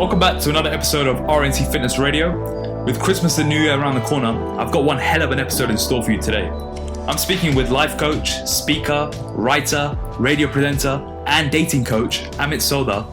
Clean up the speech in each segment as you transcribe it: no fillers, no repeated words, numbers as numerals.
Welcome back to another episode of RNT Fitness Radio. With Christmas and New Year around the corner, I've got one hell of an episode in store for you today. I'm speaking with life coach, speaker, writer, radio presenter, and dating coach, Amit Sodha,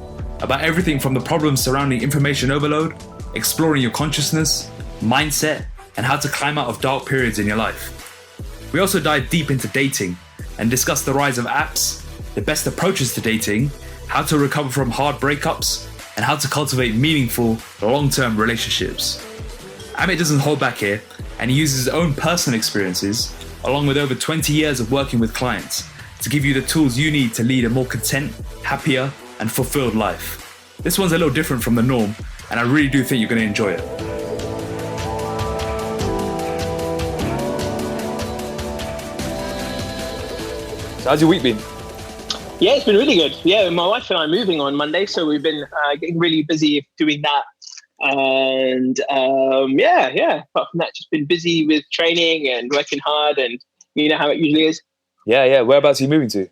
about everything from the problems surrounding information overload, exploring your consciousness, mindset, and how to climb out of dark periods in your life. We also dive deep into dating and discuss the rise of apps, the best approaches to dating, how to recover from hard breakups, and how to cultivate meaningful, long-term relationships. Amit doesn't hold back here, and he uses his own personal experiences, along with over 20 years of working with clients, to give you the tools you need to lead a more content, happier, and fulfilled life. This one's a little different from the norm, and I really do think you're going to enjoy it. So how's your week been? Yeah, it's been really good. Yeah, my wife and I are moving on Monday, so we've been getting really busy doing that. And yeah. Apart from that, just been busy with training and working hard, and you know how it usually is. Yeah. Whereabouts are you moving to?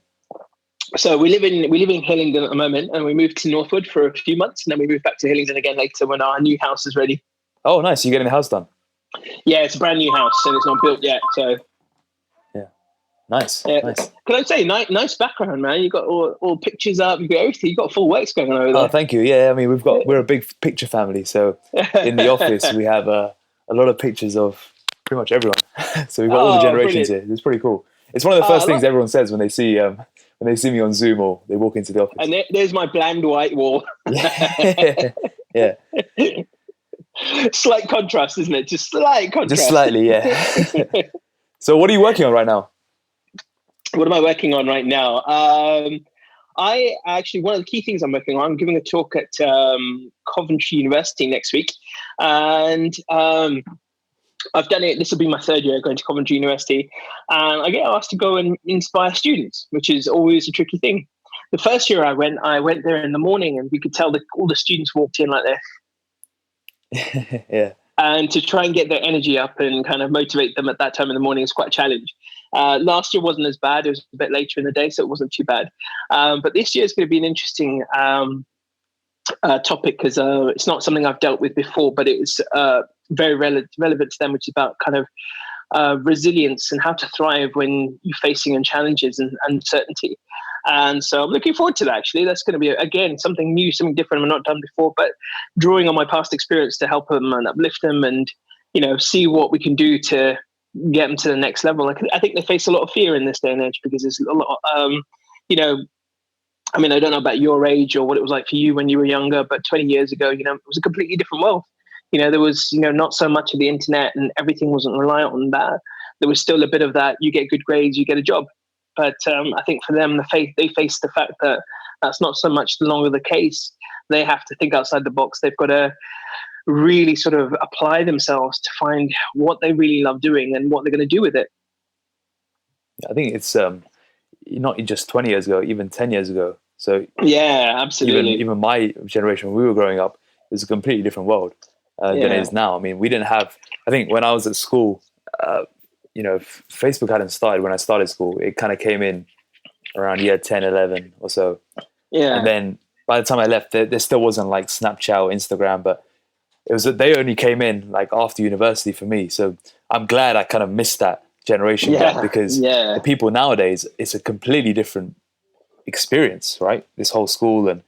So we live in Hillingdon at the moment, and we moved to Northwood for a few months, and then we moved back to Hillingdon again later when our new house is ready. Oh, nice! You're getting the house done. Yeah, it's a brand new house, and it's not built yet. So yeah, nice. Can I say, nice background, man? You got all pictures up, you got everything, you got full works going on over there. Oh, thank you. Yeah, I mean we're a big picture family, so in the office we have a lot of pictures of pretty much everyone. So we've got all the generations here. It's pretty cool. It's one of the first things everyone says when they see me on Zoom or they walk into the office. And there's my bland white wall. Yeah. Slight contrast, isn't it? Just slight contrast. Just slightly, yeah. So what are you working on right now? What am I working on right now? I actually, one of the key things I'm working on, I'm giving a talk at Coventry University next week. And I've done it. This will be my third year going to Coventry University. And I get asked to go and inspire students, which is always a tricky thing. The first year I went there in the morning, and we could tell that all the students walked in like this. Yeah. And to try and get their energy up and kind of motivate them at that time in the morning is quite a challenge. Last year wasn't as bad. It was a bit later in the day, so it wasn't too bad. But this year is going to be an interesting topic because it's not something I've dealt with before, but it's very relevant to them, which is about kind of resilience and how to thrive when you're facing challenges and uncertainty. And so I'm looking forward to that, actually. That's going to be, again, something new, something different I've not done before, but drawing on my past experience to help them and uplift them and, see what we can do to get them to the next level. I think they face a lot of fear in this day and age because there's a lot, I don't know about your age or what it was like for you when you were younger, but 20 years ago, it was a completely different world. There was, not so much of the internet and everything wasn't reliant on that. There was still a bit of that. You get good grades, you get a job. But I think for them, they face the fact that that's not so much no longer the case. They have to think outside the box. They've got to really sort of apply themselves to find what they really love doing and what they're going to do with it. I think it's not just 20 years ago, even 10 years ago. So yeah, absolutely. Even my generation, when we were growing up, it was a completely different world than it is now. I mean, we didn't have, I think when I was at school, Facebook hadn't started when I started school. It kind of came in around year 10, 11 or so. Yeah. And then by the time I left, there still wasn't like Snapchat or Instagram, but it was that they only came in like after university for me. So I'm glad I kind of missed that generation gap because the people nowadays, it's a completely different experience, right? This whole school. And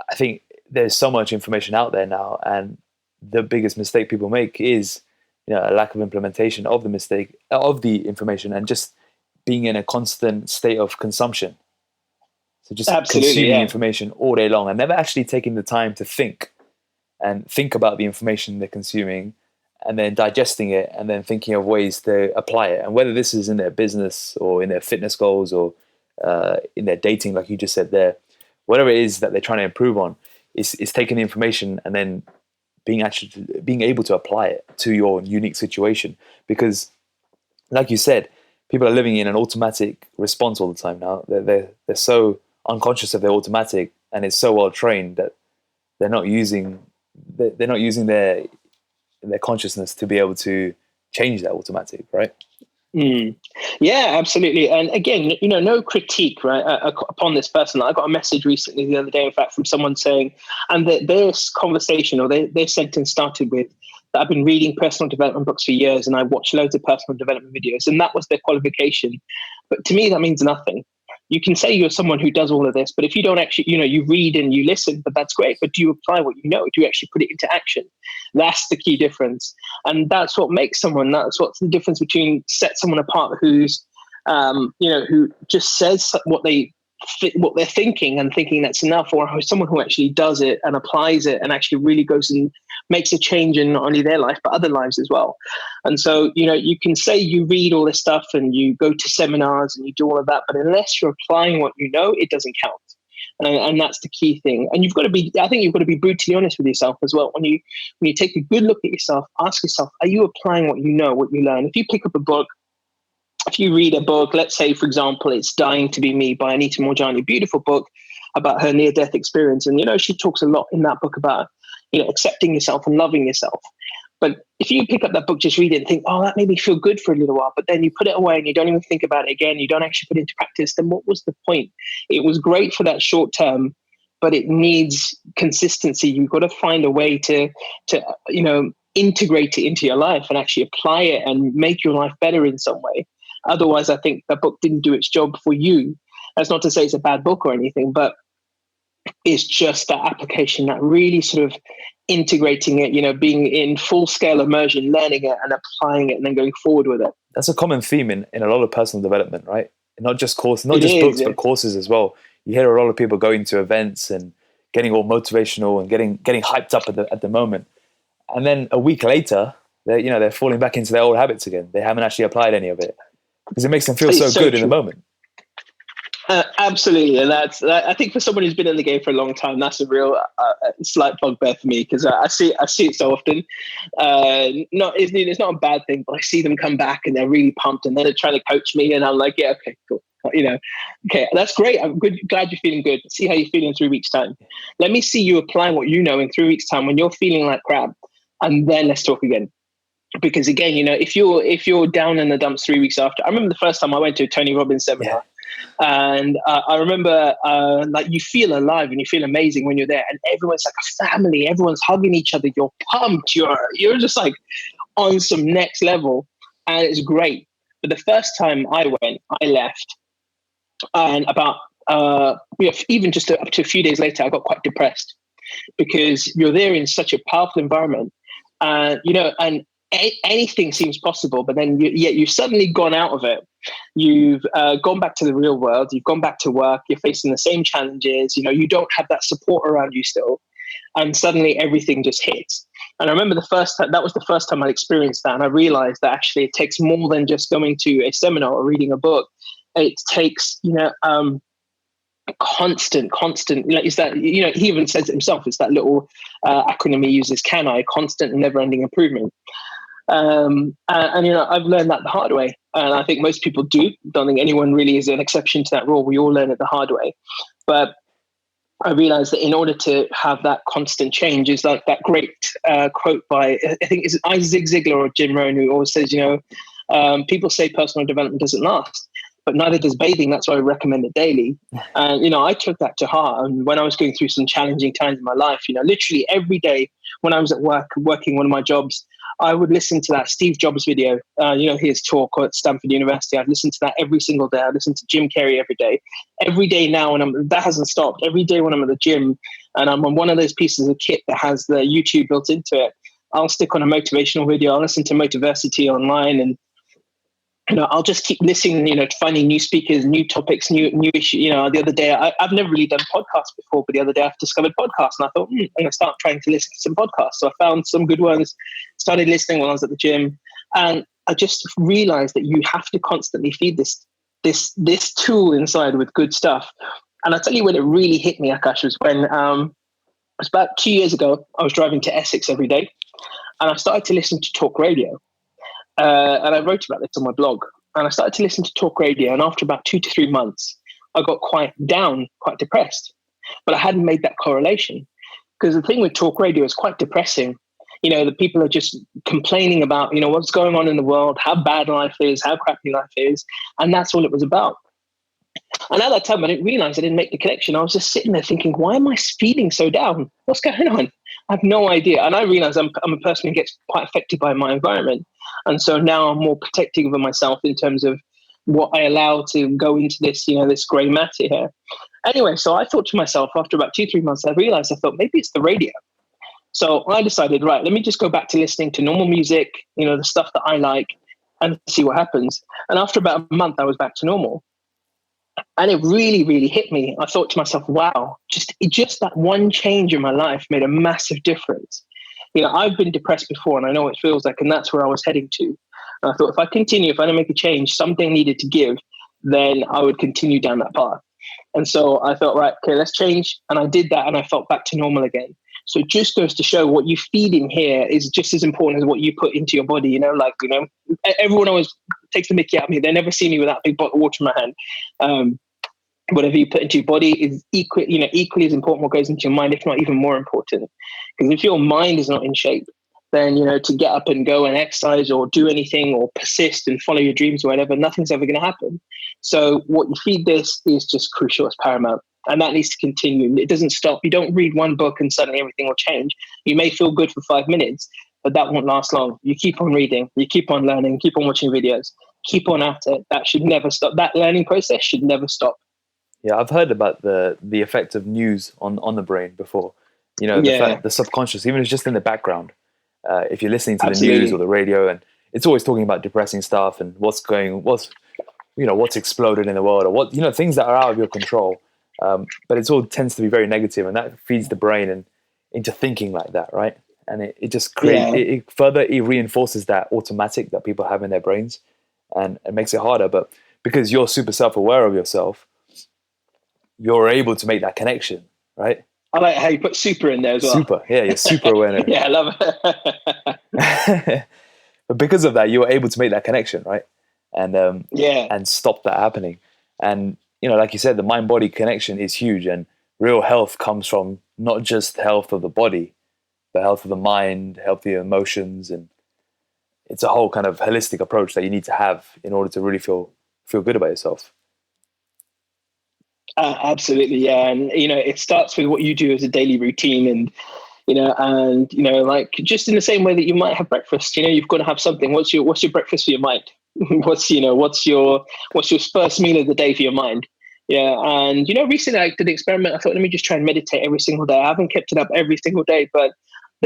I think there's so much information out there now. And the biggest mistake people make is a lack of implementation of the information and just being in a constant state of consumption. So just consuming information all day long and never actually taking the time to think about the information they're consuming and then digesting it and then thinking of ways to apply it. And whether this is in their business or in their fitness goals or in their dating, like you just said there, whatever it is that they're trying to improve on, is taking the information and then being able to apply it to your unique situation. Because like you said, people are living in an automatic response all the time now. They're so unconscious of their automatic and it's so well trained that they're not using their consciousness to be able to change that automatic, right? Yeah, absolutely. And again, no critique, right, upon this person. I got a message recently the other day, in fact, from someone saying, and this conversation or their sentence started with, that I've been reading personal development books for years and I watch loads of personal development videos. And that was their qualification. But to me, that means nothing. You can say you're someone who does all of this, but if you don't actually, you read and you listen, but that's great. But do you apply what you know? Do you actually put it into action? That's the key difference. And that's what makes that's what's the difference between set someone apart who's, who just says what they're thinking and thinking that's enough, or someone who actually does it and applies it and actually really goes and makes a change in not only their life, but other lives as well. And so, you can say you read all this stuff and you go to seminars and you do all of that, but unless you're applying what you know, it doesn't count. And that's the key thing. And you've got to be brutally honest with yourself as well. When you take a good look at yourself, ask yourself, are you applying what you know, what you learn? If you pick up a book, if you read a book, let's say, for example, it's Dying to Be Me by Anita Moorjani, beautiful book about her near-death experience. And, she talks a lot in that book about, accepting yourself and loving yourself. But if you pick up that book, just read it and think, oh, that made me feel good for a little while, but then you put it away and you don't even think about it again, you don't actually put it into practice, then what was the point? It was great for that short term, but it needs consistency. You've got to find a way to integrate it into your life and actually apply it and make your life better in some way. Otherwise, I think that book didn't do its job for you. That's not to say it's a bad book or anything, but it's just that application, that really sort of integrating it, being in full scale immersion, learning it and applying it and then going forward with it. That's a common theme in a lot of personal development, right? Not just courses, not just books, but courses as well. You hear a lot of people going to events and getting all motivational and getting hyped up at the moment. And then a week later, they're falling back into their old habits again. They haven't actually applied any of it because it makes them feel so good true. In the moment. Absolutely, and I think for someone who's been in the game for a long time, that's a real slight bugbear for me because I see it so often. It's not a bad thing, but I see them come back and they're really pumped, and then they're trying to coach me, and I'm like, yeah, okay, cool, okay, that's great. I'm good, glad you're feeling good. See how you feel in 3 weeks' time. Let me see you apply what you know in 3 weeks' time when you're feeling like crap, and then let's talk again. Because again, if you're down in the dumps 3 weeks after, I remember the first time I went to a Tony Robbins seminar. Yeah. And I remember you feel alive and you feel amazing when you're there, and everyone's like a family, everyone's hugging each other, you're pumped, you're just like on some next level, and it's great. But the first time I went, I left, and about even just up to a few days later, I got quite depressed because you're there in such a powerful environment, and anything seems possible, but then you've suddenly gone out of it. You've gone back to the real world. You've gone back to work. You're facing the same challenges. You don't have that support around you still. And suddenly everything just hits. And I remember that was the first time I experienced that. And I realized that actually it takes more than just going to a seminar or reading a book. It takes, constant, is that, he even says it himself, it's that little acronym he uses, constant and never ending improvement. And I've learned that the hard way, and I think most people do. Don't think anyone really is an exception to that rule. We all learn it the hard way. But I realized that in order to have that constant change, is like that great quote by, I think it's Zig Ziglar or Jim Rohn, who always says, people say personal development doesn't last, but neither does bathing. That's why I recommend it daily. And, I took that to heart. And when I was going through some challenging times in my life, literally every day when I was at work, working one of my jobs, I would listen to that Steve Jobs video, his talk at Stanford University. I'd listen to that every single day. I listen to Jim Carrey every day. Every day now, and that hasn't stopped. Every day when I'm at the gym and I'm on one of those pieces of kit that has the YouTube built into it, I'll stick on a motivational video. I'll listen to Motiversity online, and I'll just keep listening, finding new speakers, new topics, new issues. The other day, I've never really done podcasts before, but the other day I've discovered podcasts, and I thought, I'm going to start trying to listen to some podcasts. So I found some good ones, started listening when I was at the gym, and I just realized that you have to constantly feed this tool inside with good stuff. And I'll tell you when it really hit me, Akash, was when it was about 2 years ago. I was driving to Essex every day, and I started to listen to talk radio. And I wrote about this on my blog, and I started to listen to talk radio. And after about 2 to 3 months, I got quite down, quite depressed, but I hadn't made that correlation, because the thing with talk radio is quite depressing. The people are just complaining about, what's going on in the world, how bad life is, how crappy life is. And that's all it was about. And at that time, I didn't realize I didn't make the connection. I was just sitting there thinking, why am I feeling so down? What's going on? I have no idea. And I realized I'm a person who gets quite affected by my environment. And so now I'm more protective of myself in terms of what I allow to go into this, this gray matter here. Anyway, so I thought to myself, after about 2-3 months, I thought maybe it's the radio. So I decided, right, let me just go back to listening to normal music, the stuff that I like, and see what happens. And after about a month, I was back to normal. And it really, really hit me. I thought to myself, wow, just that one change in my life made a massive difference. I've been depressed before, and I know what it feels like, and that's where I was heading to. And I thought, if I don't make a change, something needed to give, then I would continue down that path. And so I thought, right, okay, let's change. And I did that, and I felt back to normal again. So it just goes to show what you feed in here is just as important as what you put into your body. Everyone always takes the mickey out of me. They never see me with that big bottle of water in my hand. Whatever you put into your body is equally as important what goes into your mind, if not even more important. Because if your mind is not in shape, then, to get up and go and exercise or do anything or persist and follow your dreams or whatever, nothing's ever going to happen. So what you feed this is just crucial, it's paramount. And that needs to continue. It doesn't stop. You don't read one book and suddenly everything will change. You may feel good for 5 minutes, but that won't last long. You keep on reading, you keep on learning, keep on watching videos, keep on at it. That should never stop. That learning process should never stop. Yeah, I've heard about the effect of news on the brain before. The subconscious, even if it's just in the background. If you're listening to the news or the radio, and it's always talking about depressing stuff and what's exploded in the world, or what things that are out of your control. But it all tends to be very negative, and that feeds the brain and into thinking like that, right? And it just creates it reinforces that automatic that people have in their brains, and it makes it harder. But because you're super self-aware of yourself, you're able to make that connection, right? I like how you put super in there as well. Super, yeah, you're super aware. Yeah, I love it. But because of that, you were able to make that connection, right? And and stop that happening. And like you said, the mind-body connection is huge, and real health comes from not just health of the body, but health of the mind, healthy emotions, and it's a whole kind of holistic approach that you need to have in order to really feel good about yourself. Absolutely, yeah, and it starts with what you do as a daily routine, and like just in the same way that you might have breakfast. You've got to have something. What's your breakfast for your mind? What's your first meal of the day for your mind? Yeah, and recently I did an experiment. I thought, let me just try and meditate every single day. I haven't kept it up every single day, but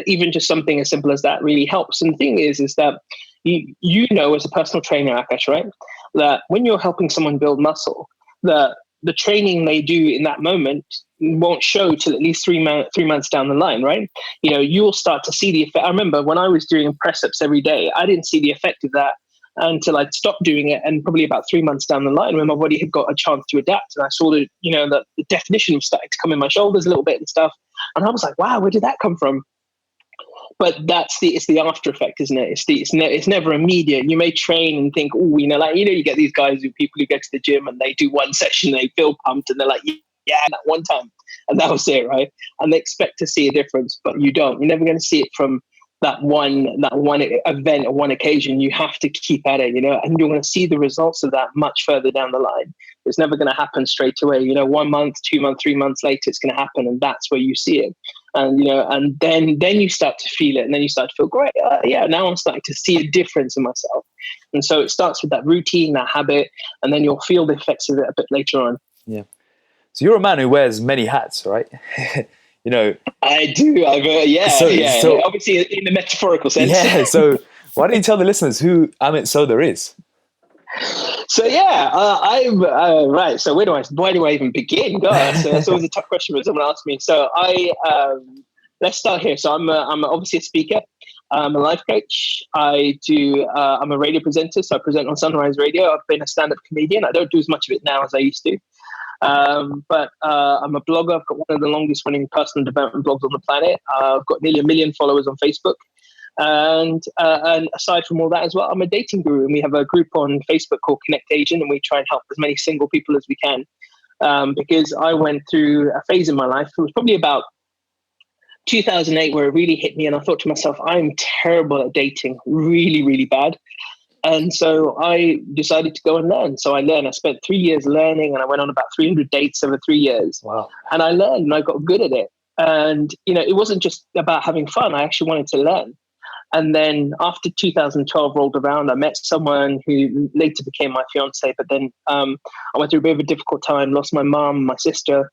even just something as simple as that really helps. And the thing is that as a personal trainer, Akash, right, that when you're helping someone build muscle, the training they do in that moment won't show till at least 3 months down the line, right? You'll start to see the effect. I remember when I was doing press-ups every day, I didn't see the effect of that until I'd stopped doing it, and probably about 3 months down the line, when my body had got a chance to adapt, and I saw the definition was starting to come in my shoulders a little bit and stuff, and I was like, wow, where did that come from? But it's the after effect, isn't it? It's never immediate. You may train and think, you get these guys people who go to the gym and they do one session, they feel pumped, and they're like, yeah, that one time, and that was it, right? And they expect to see a difference, but you don't. You're never going to see it from that one event or one occasion. You have to keep at it, and you're going to see the results of that much further down the line. It's never going to happen straight away. 1 month, 2 months, 3 months later, it's going to happen, and that's where you see it. And and then you start to feel it, and then you start to feel great. Now I'm starting to see a difference in myself. And so it starts with that routine, that habit, and then you'll feel the effects of it a bit later on. Yeah. So you're a man who wears many hats, right? I do. So obviously in the metaphorical sense. Yeah. So why don't you tell the listeners who Amit Sodha is? So I'm right. So where do I even begin? God, so that's always a tough question when someone asks me. So let's start here. So I'm obviously a speaker. I'm a life coach. I'm a radio presenter. So I present on Sunrise Radio. I've been a stand-up comedian. I don't do as much of it now as I used to. But I'm a blogger. I've got one of the longest running personal development blogs on the planet. I've got nearly 1 million followers on Facebook. And aside from all that as well, I'm a dating guru, and we have a group on Facebook called Connect Agent, and we try and help as many single people as we can. Because I went through a phase in my life, it was probably about 2008 where it really hit me, and I thought to myself, I'm terrible at dating, really, really bad. And so I decided to go and learn. So I learned. I spent 3 years learning, and I went on about 300 dates over 3 years. Wow. And I learned, and I got good at it. And, it wasn't just about having fun. I actually wanted to learn. And then after 2012 rolled around, I met someone who later became my fiance. But then I went through a bit of a difficult time, lost my mom, my sister,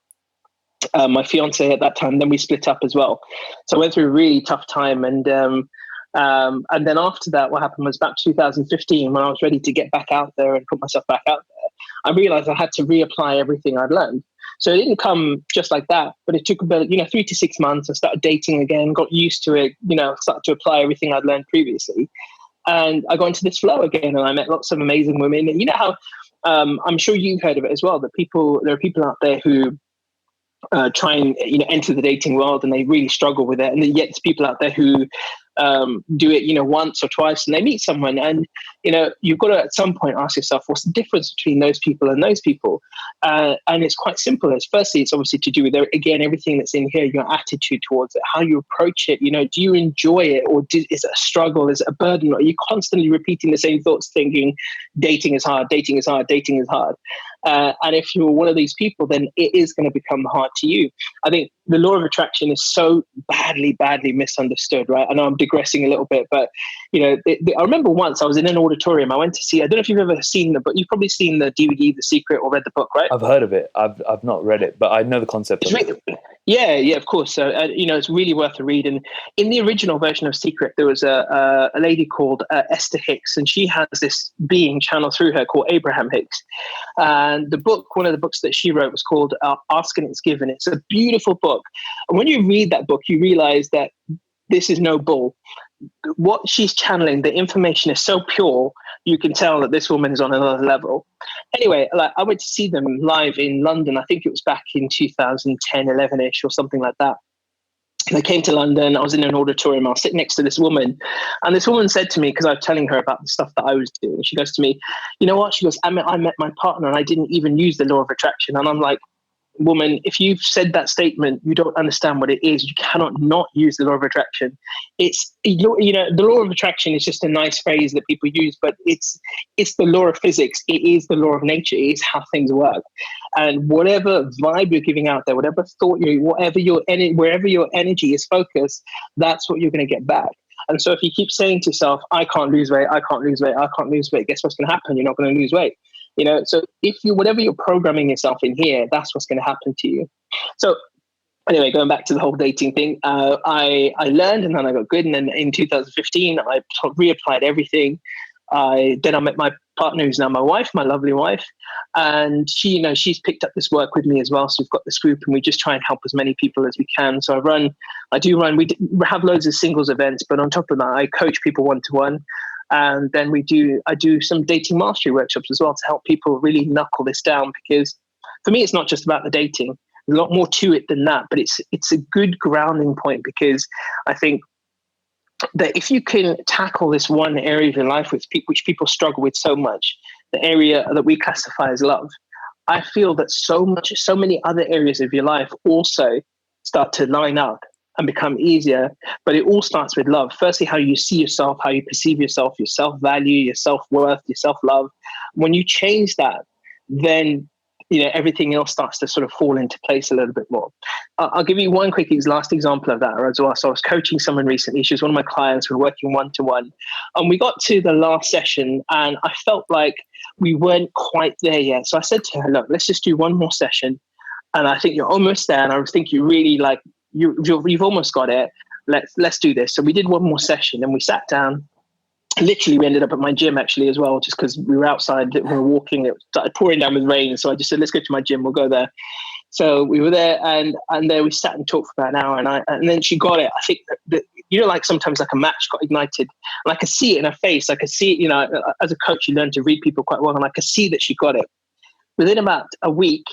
my fiance at that time. Then we split up as well. So I went through a really tough time. And then after that, what happened was about 2015, when I was ready to get back out there and put myself back out there, I realized I had to reapply everything I'd learned. So it didn't come just like that, but it took about 3 to 6 months. I started dating again, got used to it, started to apply everything I'd learned previously. And I got into this flow again, and I met lots of amazing women. And you know how, I'm sure you've heard of it as well, that there are people out there who try and enter the dating world, and they really struggle with it. And yet there's people out there who do it once or twice, and they meet someone, and you've got to at some point ask yourself, what's the difference between those people and those people? And it's quite simple. Firstly, it's obviously to do with, again, everything that's in here, your attitude towards it, how you approach it. Do you enjoy it, or is it a struggle? Is it a burden? Or are you constantly repeating the same thoughts, thinking dating is hard, dating is hard, dating is hard? And if you're one of these people, then it is going to become hard to you. I think the law of attraction is so badly misunderstood, right? I know I'm digressing a little bit, but I remember once I was in an auditorium. I went to see, I don't know if you've ever seen the book. You've probably seen the DVD, The Secret, or read the book, right? I've heard of it. I've not read it, but I know the concept of it. Yeah, of course. So, it's really worth a read. And in the original version of Secret, there was a lady called Esther Hicks, and she has this being channeled through her called Abraham Hicks. And the book, one of the books that she wrote, was called Ask and It's Given. It's a beautiful book. And when you read that book, you realize that this is no bull. What she's channeling, the information is so pure, you can tell that this woman is on another level. Anyway, I went to see them live in London. I think it was back in 2010, 11-ish or something like that. And I came to London. I was in an auditorium. I was sitting next to this woman. And this woman said to me, because I was telling her about the stuff that I was doing, she goes to me, you know what? She goes, I met my partner and I didn't even use the law of attraction. And I'm like, woman, if you've said that statement, you don't understand what it is. You cannot not use the law of attraction. It's, the law of attraction is just a nice phrase that people use, but it's the law of physics. It is the law of nature. It is how things work. And whatever vibe you're giving out there, whatever thought wherever your energy is focused, that's what you're going to get back. And so if you keep saying to yourself, I can't lose weight, I can't lose weight, I can't lose weight, guess what's going to happen? You're not going to lose weight. So if whatever you're programming yourself in here, that's what's going to happen to you. So anyway, going back to the whole dating thing, I learned, and then I got good. And then in 2015, I reapplied everything. Then I met my partner, who's now my wife, my lovely wife. And she, she's picked up this work with me as well. So we've got this group, and we just try and help as many people as we can. So we have loads of singles events, but on top of that, I coach people one-to-one. And then I do some dating mastery workshops as well to help people really knuckle this down, because for me, it's not just about the dating. There's a lot more to it than that, but it's a good grounding point, because I think that if you can tackle this one area of your life which people struggle with so much, the area that we classify as love, I feel that so many other areas of your life also start to line up and become easier. But it all starts with love. Firstly, how you see yourself, how you perceive yourself, your self-value, your self-worth, your self-love. When you change that, then everything else starts to sort of fall into place a little bit more. I'll give you one quick last example of that as well. So I was coaching someone recently. She was one of my clients. We're working one-to-one. And we got to the last session, and I felt like we weren't quite there yet. So I said to her, look, let's just do one more session. And I think you're almost there. And I think you really you've almost got it. Let's do this. So we did one more session, and we sat down. Literally, we ended up at my gym actually as well, just because we were outside, we were walking. It started pouring down with rain, so I just said, "Let's go to my gym. We'll go there." So we were there, and there we sat and talked for about an hour, and then she got it. I think that like sometimes like a match got ignited, and I could see it in her face. I could see it. As a coach, you learn to read people quite well, and I could see that she got it. Within about a week,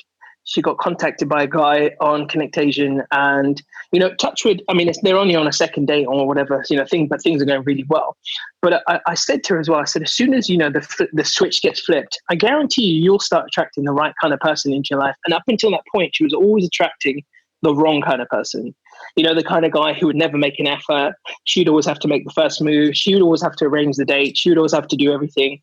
she got contacted by a guy on Connectation, and touch wood. I mean, they're only on a second date or whatever, but things are going really well. But I said to her as well. I said, as soon as the switch gets flipped, I guarantee you'll start attracting the right kind of person into your life. And up until that point, she was always attracting the wrong kind of person. the kind of guy who would never make an effort. She'd always have to make the first move. She would always have to arrange the date. She would always have to do everything.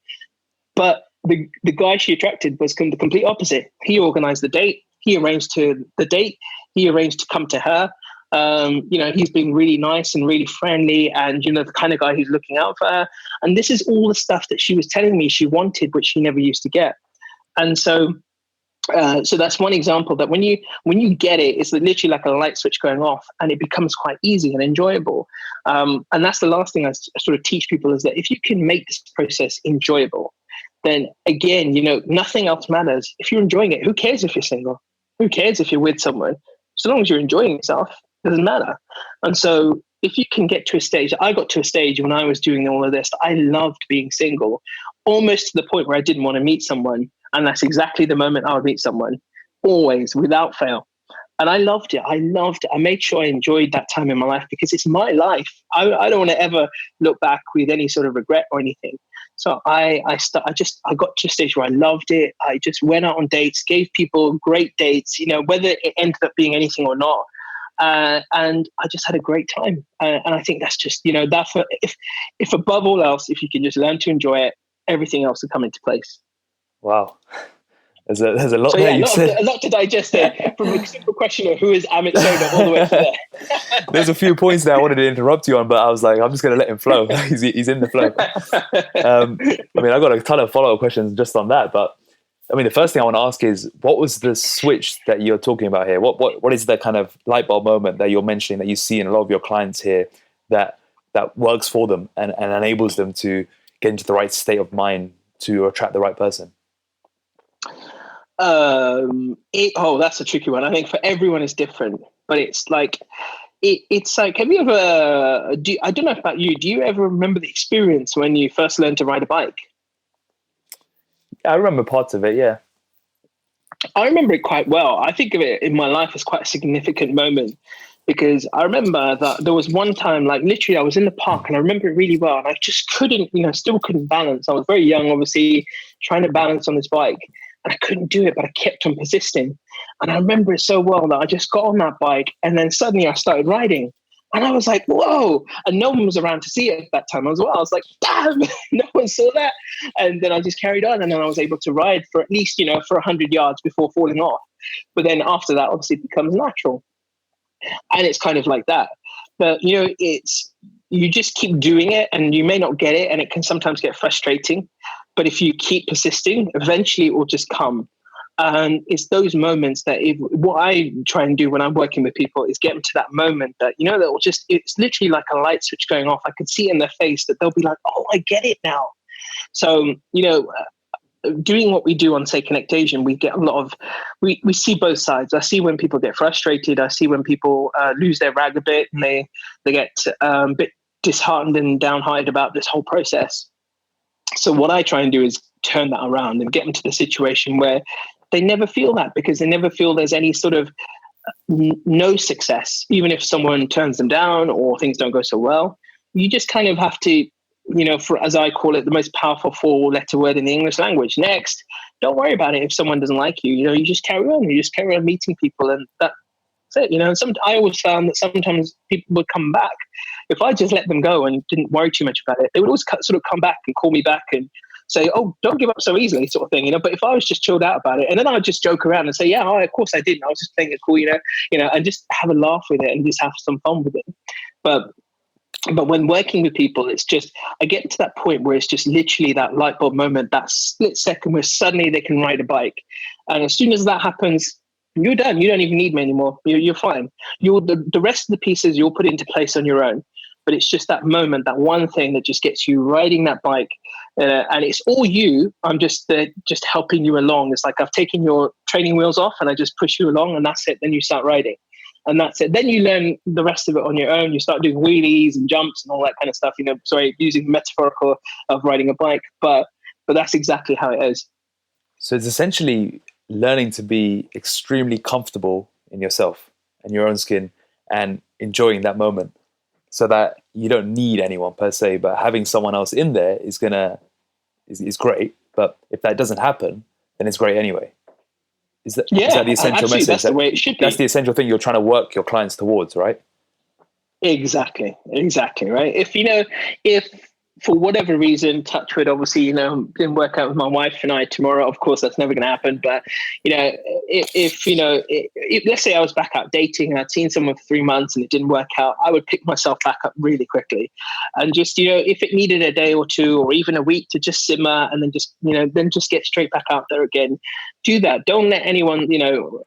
But the guy she attracted was the complete opposite. He organized the date. He arranged the date. He arranged to come to her. He's being really nice and really friendly, and the kind of guy who's looking out for her. And this is all the stuff that she was telling me she wanted, which she never used to get. And so that's one example that when you get it, it's literally like a light switch going off, and it becomes quite easy and enjoyable. And that's the last thing I sort of teach people, is that if you can make this process enjoyable, then again, nothing else matters. If you're enjoying it, who cares if you're single? Who cares if you're with someone? So long as you're enjoying yourself, it doesn't matter. And so if you can get to a stage, I got to a stage when I was doing all of this, I loved being single, almost to the point where I didn't want to meet someone. And that's exactly the moment I would meet someone, always, without fail. And I loved it. I made sure I enjoyed that time in my life, because it's my life. I don't want to ever look back with any sort of regret or anything. So I got to a stage where I loved it. I just went out on dates, gave people great dates, whether it ended up being anything or not. And I just had a great time. And I think that's just, if above all else, if you can just learn to enjoy it, everything else will come into place. Wow. There's a lot there you said. A lot to digest there, from a simple question of who is Amit Sodha all the way to there. There's a few points that I wanted to interrupt you on, but I was like, I'm just going to let him flow. He's in the flow. I've got a ton of follow-up questions just on that, but the first thing I want to ask is, what was the switch that you're talking about here? What is the kind of light bulb moment that you're mentioning that you see in a lot of your clients here that works for them and enables them to get into the right state of mind to attract the right person? That's a tricky one. I think for everyone it's different, but it's like, have you ever, I don't know about you, do you ever remember the experience when you first learned to ride a bike? I remember parts of it, yeah. I remember it quite well. I think of it in my life as quite a significant moment, because I remember that there was one time, like literally I was in the park, and I remember it really well, and I just couldn't, still couldn't balance. I was very young, obviously, trying to balance on this bike, and I couldn't do it, but I kept on persisting. And I remember it so well that I just got on that bike, and then suddenly I started riding. And I was like, whoa. And no one was around to see it at that time as well. I was like, damn, no one saw that. And then I just carried on. And then I was able to ride for at least, for 100 yards before falling off. But then after that, obviously, it becomes natural. And it's kind of like that. But, you just keep doing it, and you may not get it. And it can sometimes get frustrating. But if you keep persisting, eventually it will just come. And it's those moments that what I try and do when I'm working with people is get them to that moment that, that will just, it's literally like a light switch going off. I can see in their face that they'll be like, oh, I get it now. So, doing what we do on, say, Connect Asian, we get a lot of, we see both sides. I see when people get frustrated. I see when people lose their rag a bit, and they get a bit disheartened and downhearted about this whole process. So what I try and do is turn that around and get them to the situation where they never feel that, because they never feel there's any sort of no success, even if someone turns them down or things don't go so well. You just kind of have to, as I call it, the most powerful 4-letter word in the English language. Next. Don't worry about it if someone doesn't like you. You just carry on. You just carry on meeting people, and that's it. I always found that sometimes people would come back. If I just let them go and didn't worry too much about it, they would always sort of come back and call me back and say, oh, don't give up so easily, sort of thing, But if I was just chilled out about it, and then I would just joke around and say, yeah, of course I didn't. I was just playing it cool, and just have a laugh with it and just have some fun with it. But when working with people, it's just, I get to that point where it's just literally that light bulb moment, that split second where suddenly they can ride a bike. And as soon as that happens, you're done. You don't even need me anymore. You're fine. The rest of the pieces you'll put into place on your own. But it's just that moment, that one thing that just gets you riding that bike. And it's all you. I'm just helping you along. It's like I've taken your training wheels off and I just push you along, and that's it. Then you start riding. And that's it. Then you learn the rest of it on your own. You start doing wheelies and jumps and all that kind of stuff, using the metaphorical of riding a bike. But that's exactly how it is. So it's essentially learning to be extremely comfortable in yourself and your own skin and enjoying that moment, so that you don't need anyone per se, but having someone else in there is great. But if that doesn't happen, then it's great anyway. Is that the essential absolutely. message? That's the way it should be. That's the essential thing you're trying to work your clients towards, right? Exactly, right? If for whatever reason, touch wood, obviously, didn't work out with my wife and I tomorrow, of course, that's never going to happen. But, if let's say I was back out dating and I'd seen someone for 3 months and it didn't work out, I would pick myself back up really quickly. And just, if it needed a day or two or even a week to just simmer and then just get straight back out there again, do that. Don't let anyone, an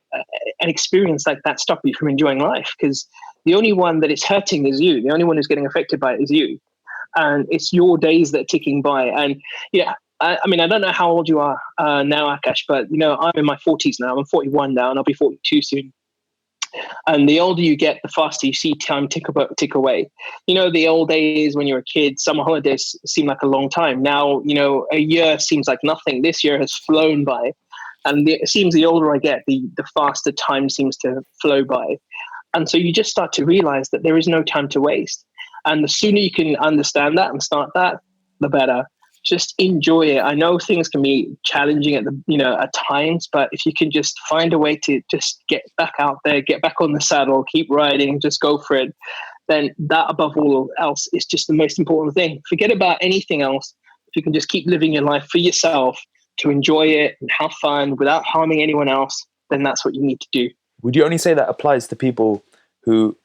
experience like that stop you from enjoying life, because the only one that it's hurting is you. The only one who's getting affected by it is you. And it's your days that are ticking by. And I don't know how old you are now, Akash, but I'm in my 40s now. I'm 41 now, and I'll be 42 soon. And the older you get, the faster you see time tick away. The old days when you were a kid, summer holidays seem like a long time. Now, a year seems like nothing. This year has flown by, and it seems the older I get, the faster time seems to flow by. And so you just start to realize that there is no time to waste. And the sooner you can understand that and start that, the better. Just enjoy it. I know things can be challenging at times, but if you can just find a way to just get back out there, get back on the saddle, keep riding, just go for it, then that above all else is just the most important thing. Forget about anything else. If you can just keep living your life for yourself, to enjoy it and have fun without harming anyone else, then that's what you need to do. Would you only say that applies to people who,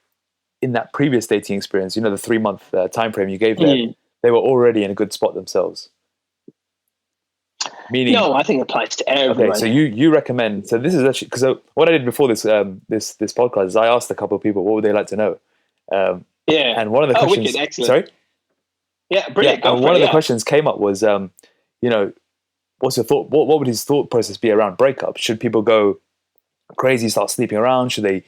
in that previous dating experience, the 3-month time frame you gave them, they were already in a good spot themselves? Meaning, no, I think it applies to everyone. Okay, so you recommend. So this is actually because what I did before this this podcast is I asked a couple of people what would they like to know. And one of the questions. Wicked, excellent. Sorry. Yeah, brilliant. Yeah, and one of the questions came up was, what's your thought? What would his thought process be around breakup? Should people go crazy, start sleeping around? Should they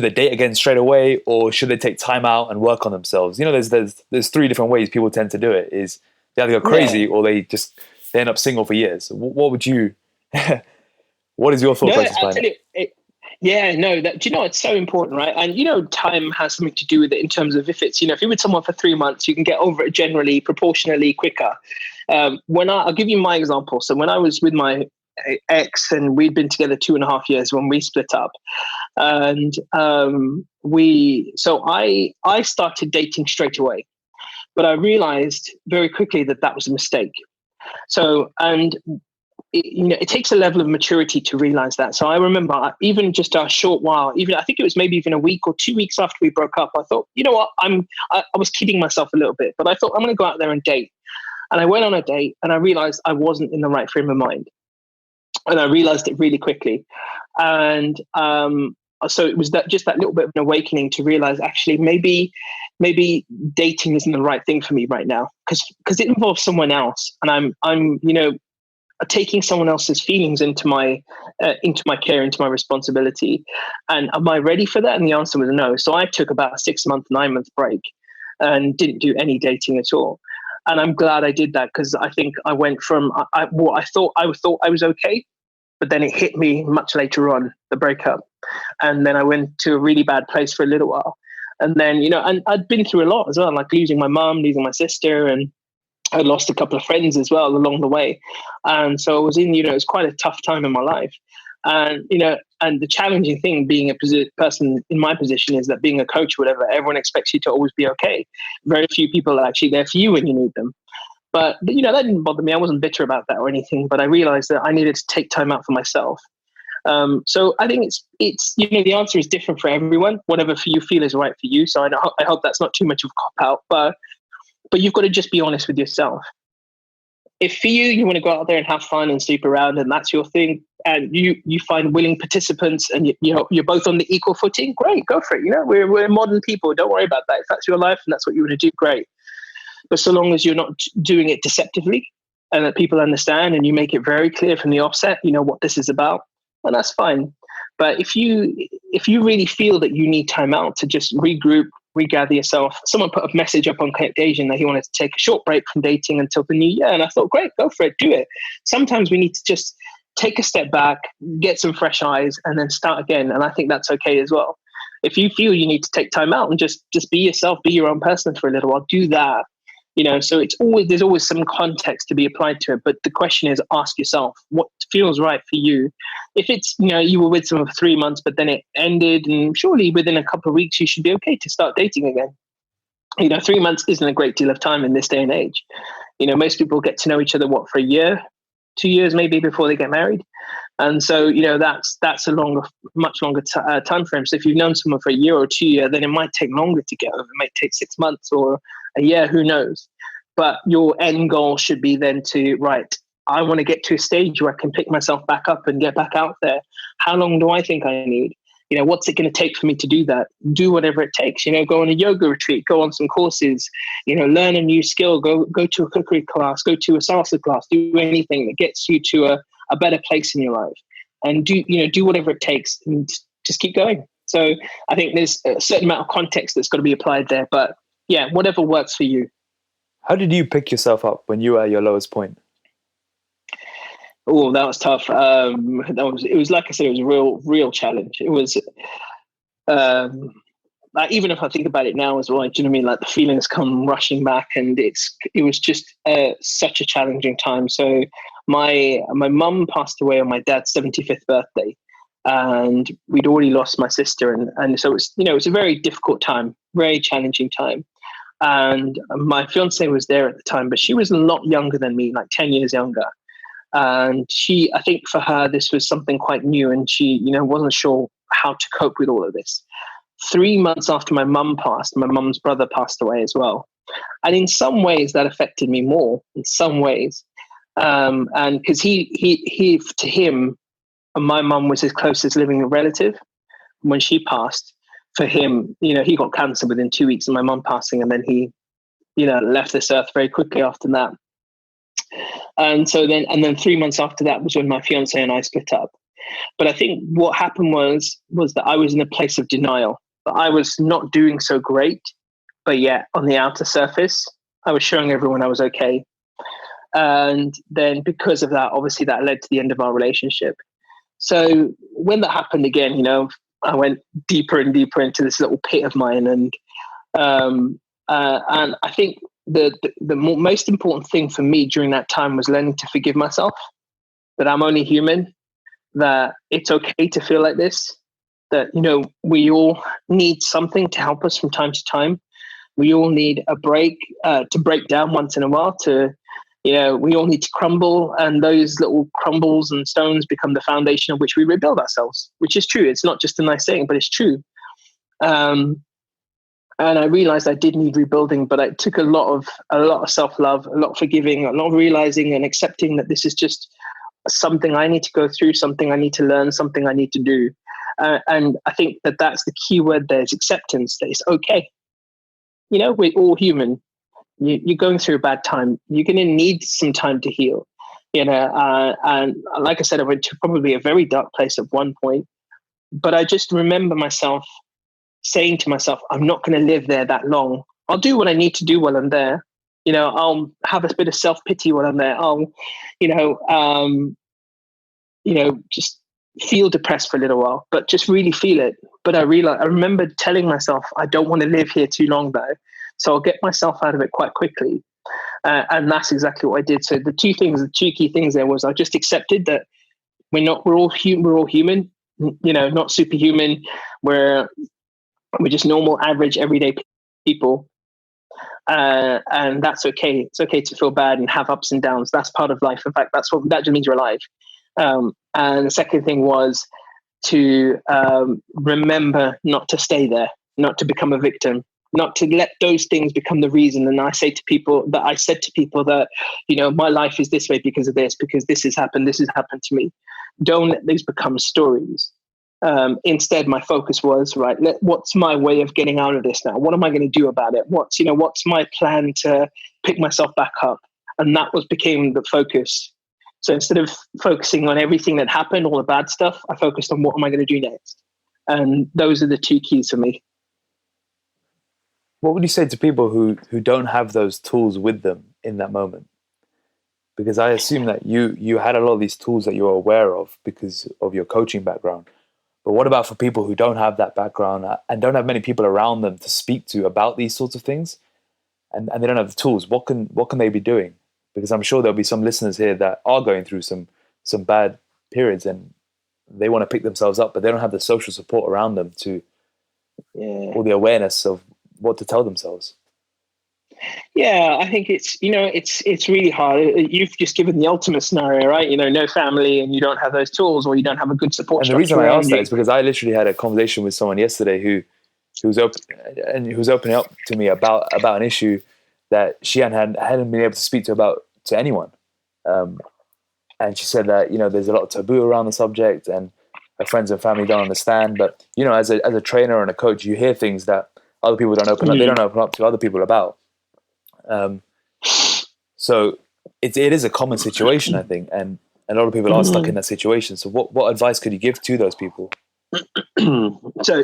date again straight away, or should they take time out and work on themselves? There's 3 different ways people tend to do it. Is they either go crazy or they end up single for years. What would you? What is your thought process behind it? It's so important, right? And time has something to do with it in terms of if it's if you're with someone for 3 months, you can get over it generally proportionally quicker. I'll give you my example. So when I was with my ex and we'd been together 2.5 years when we split up, and I started dating straight away, but I realized very quickly that was a mistake. So, and it takes a level of maturity to realize that. So I remember even just a short while, I think it was maybe even a week or 2 weeks after we broke up, I thought, what, I was kidding myself a little bit, but I thought I'm going to go out there and date. And I went on a date and I realized I wasn't in the right frame of mind. And I realized it really quickly. And so it was that little bit of an awakening to realize actually maybe dating isn't the right thing for me right now because it involves someone else, and I'm taking someone else's feelings into my care, into my responsibility. And am I ready for that? And the answer was no. So I took about a 9 month break and didn't do any dating at all. And I'm glad I did that, because I think I went from what I thought I was okay, but then it hit me much later on, the breakup. And then I went to a really bad place for a little while. And then, and I'd been through a lot as well, like losing my mom, losing my sister, and I lost a couple of friends as well along the way. And so I was in, it was quite a tough time in my life. And, and the challenging thing being a person in my position is that being a coach, whatever, everyone expects you to always be okay. Very few people are actually there for you when you need them. But that didn't bother me. I wasn't bitter about that or anything, but I realized that I needed to take time out for myself. So I think it's the answer is different for everyone, whatever you feel is right for you. So I hope that's not too much of a cop out, but you've got to just be honest with yourself. If for you want to go out there and have fun and sleep around and that's your thing, and you find willing participants and you're both on the equal footing, great, go for it. We're modern people. Don't worry about that. If that's your life and that's what you want to do, great. But so long as you're not doing it deceptively and that people understand and you make it very clear from the offset, what this is about, and that's fine. But if you really feel that you need time out to just regroup, regather yourself, someone put a message up on Connect Asian that he wanted to take a short break from dating until the new year. And I thought, great, go for it, do it. Sometimes we need to just take a step back, get some fresh eyes, and then start again. And I think that's okay as well. If you feel you need to take time out and just be yourself, be your own person for a little while, do that. So there's always some context to be applied to it. But the question is, ask yourself what feels right for you. If it's, you were with someone for 3 months, but then it ended, and surely within a couple of weeks, you should be okay to start dating again. 3 months isn't a great deal of time in this day and age. Most people get to know each other, for a year, 2 years maybe before they get married. And so, that's a much longer time frame. So if you've known someone for a year or 2 years, then it might take longer to get over. It might take 6 months or a year, who knows? But your end goal should be then I want to get to a stage where I can pick myself back up and get back out there. How long do I think I need? What's it going to take for me to do that? Do whatever it takes, go on a yoga retreat, go on some courses, learn a new skill, go to a cookery class, go to a salsa class, do anything that gets you to a better place in your life, and do whatever it takes and just keep going. So I think there's a certain amount of context that's got to be applied there, but yeah, whatever works for you. How did you pick yourself up when you were at your lowest point? Oh, that was tough. It was like I said, it was a real challenge. It was, even if I think about it now as well, do you know what I mean? Like the feelings come rushing back, and it was just such a challenging time. So my mum passed away on my dad's 75th birthday, and we'd already lost my sister, and so it's a very difficult time, very challenging time. And my fiance was there at the time, but she was a lot younger than me, like 10 years younger. And I think for her, this was something quite new, and she, wasn't sure how to cope with all of this. 3 months after my mum passed, my mum's brother passed away as well. And in some ways that affected me more, in some ways. And because he, to him, my mum was his closest living relative. When she passed, for him, he got cancer within 2 weeks of my mum passing, and then he, left this earth very quickly after that. And so then 3 months after that was when my fiance and I split up. But I think what happened was that I was in a place of denial. That I was not doing so great, but yet on the outer surface, I was showing everyone I was okay. And then because of that, obviously that led to the end of our relationship. So when that happened again, I went deeper and deeper into this little pit of mine. And I think the most important thing for me during that time was learning to forgive myself, that I'm only human, that it's okay to feel like this, that, we all need something to help us from time to time. We all need a break, to break down once in a while, we all need to crumble, and those little crumbles and stones become the foundation of which we rebuild ourselves, which is true. It's not just a nice saying, but it's true. And I realized I did need rebuilding, but it took a lot of self-love, a lot of forgiving, a lot of realizing and accepting that this is just something I need to go through, something I need to learn, something I need to do. And I think that's the key word there, is acceptance, that it's okay. We're all human. You're going through a bad time. You're going to need some time to heal. And like I said, I went to probably a very dark place at one point, but I just remember myself saying to myself, I'm not going to live there that long. I'll do what I need to do while I'm there. I'll have a bit of self-pity while I'm there. I'll, just feel depressed for a little while, but just really feel it. But I remember telling myself, I don't want to live here too long though. So I'll get myself out of it quite quickly. And that's exactly what I did. So the two key things there was I just accepted that we're all human, not superhuman. We're just normal, average, everyday people. And that's okay. It's okay to feel bad and have ups and downs. That's part of life. In fact, that just means you're alive. And the second thing was to remember not to stay there, not to become a victim, not to let those things become the reason. And I said to people that, my life is this way because of this, because this has happened to me. Don't let these become stories. Instead, my focus was, what's my way of getting out of this now? What am I going to do about it? What's my plan to pick myself back up? And that became the focus. So instead of focusing on everything that happened, all the bad stuff, I focused on what am I going to do next? And those are the two keys for me. What would you say to people who don't have those tools with them in that moment? Because I assume that you had a lot of these tools that you were aware of because of your coaching background. But what about for people who don't have that background and don't have many people around them to speak to about these sorts of things? and they don't have the tools, what can they be doing? Because I'm sure there'll be some listeners here that are going through some bad periods and they want to pick themselves up, but they don't have the social support around them to, or the awareness of what to tell themselves. Yeah, I think it's really hard. You've just given the ultimate scenario, right? No family, and you don't have those tools, or you don't have a good support. And the reason I asked that is because I literally had a conversation with someone yesterday who was opening up to me about an issue that she hadn't been able to speak to anyone. And she said that, there's a lot of taboo around the subject and her friends and family don't understand. But, as a trainer and a coach, you hear things that other people don't open up. They don't open up to other people about. So it is a common situation, I think. And a lot of people are stuck in that situation. So what advice could you give to those people? So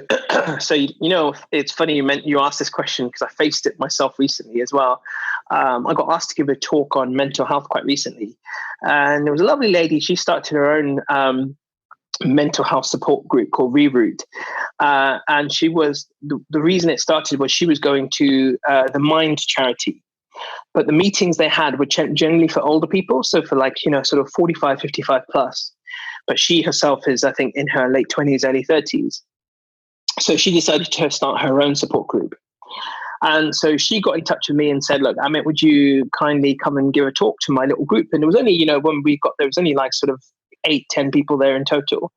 it's funny you asked this question because I faced it myself recently as well. I got asked to give a talk on mental health quite recently, and there was a lovely lady. She started her own mental health support group called Reroute, and she was the reason it started was she was going to the Mind charity. But the meetings they had were generally for older people, so for sort of 45, 55 plus. But she herself is, I think, in her late 20s, early 30s. So she decided to start her own support group. And so she got in touch with me and said, look, Amit, would you kindly come and give a talk to my little group? And it was only, when we got there was only like sort of 8-10 people there in total.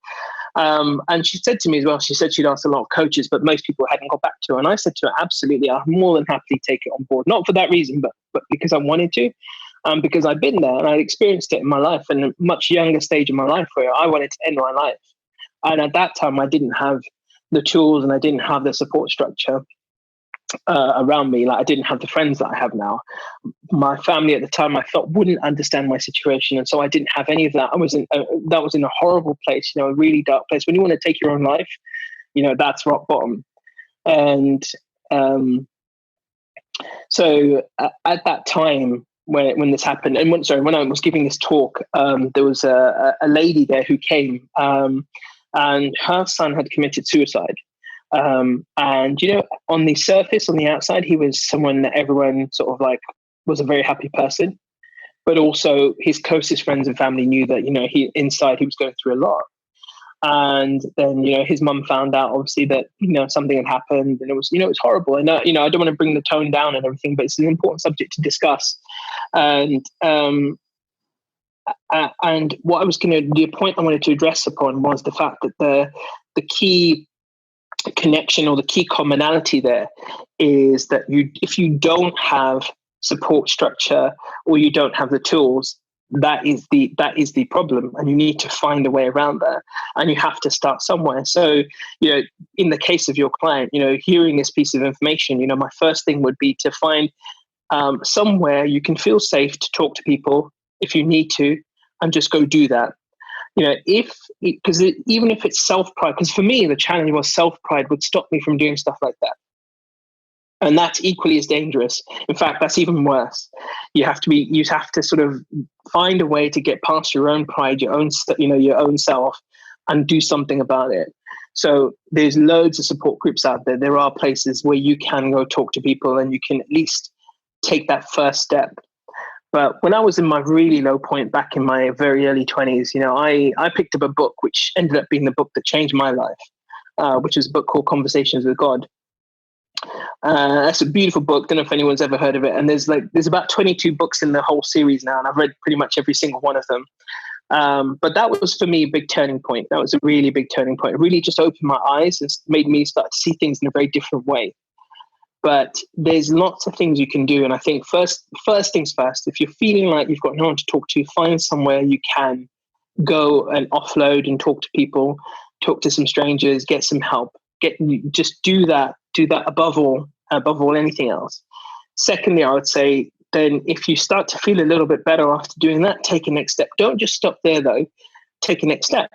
And she said to me as well, she said she'd asked a lot of coaches, but most people hadn't got back to her. And I said to her, absolutely, I'll more than happily take it on board. Not for that reason, but because I wanted to. Because I've been there and I experienced it in my life in a much younger stage in my life where I wanted to end my life. And at that time, I didn't have the tools and I didn't have the support structure around me. Like I didn't have the friends that I have now. My family at the time I felt wouldn't understand my situation. And so I didn't have any of that. That was in a horrible place, a really dark place. When you want to take your own life, that's rock bottom. And so at that time, when this happened, and when I was giving this talk, there was a lady there who came, and her son had committed suicide. And on the surface, on the outside, he was someone that everyone sort of like was a very happy person, but also his closest friends and family knew that he was going through a lot. And then, his mum found out obviously that, something had happened and it was horrible. And, I don't want to bring the tone down and everything, but it's an important subject to discuss. And what the point I wanted to address upon was the fact that the key connection or the key commonality there is that if you don't have support structure or you don't have the tools, that is the problem, and you need to find a way around that, and you have to start somewhere. So in the case of your client, hearing this piece of information, my first thing would be to find somewhere you can feel safe to talk to people if you need to, and just go do that. Because even if it's self-pride, because for me the challenge was self-pride would stop me from doing stuff like that. And that's equally as dangerous. In fact, that's even worse. You have to sort of find a way to get past your own pride, your own self, and do something about it. So there's loads of support groups out there. There are places where you can go talk to people and you can at least take that first step. But when I was in my really low point back in my very early 20s, I picked up a book which ended up being the book that changed my life, which is a book called Conversations with God. That's a beautiful book. Don't know if anyone's ever heard of it. And there's about 22 books in the whole series now, and I've read pretty much every single one of them. But that was for me a big turning point. That was a really big turning point. It really just opened my eyes and made me start to see things in a very different way. But there's lots of things you can do. And I think first things first, if you're feeling like you've got no one to talk to, find somewhere you can go and offload and talk to people, talk to some strangers, get some help. Just do that above all anything else. Secondly, I would say then if you start to feel a little bit better after doing that, take a next step. Don't just stop there though. Take a next step.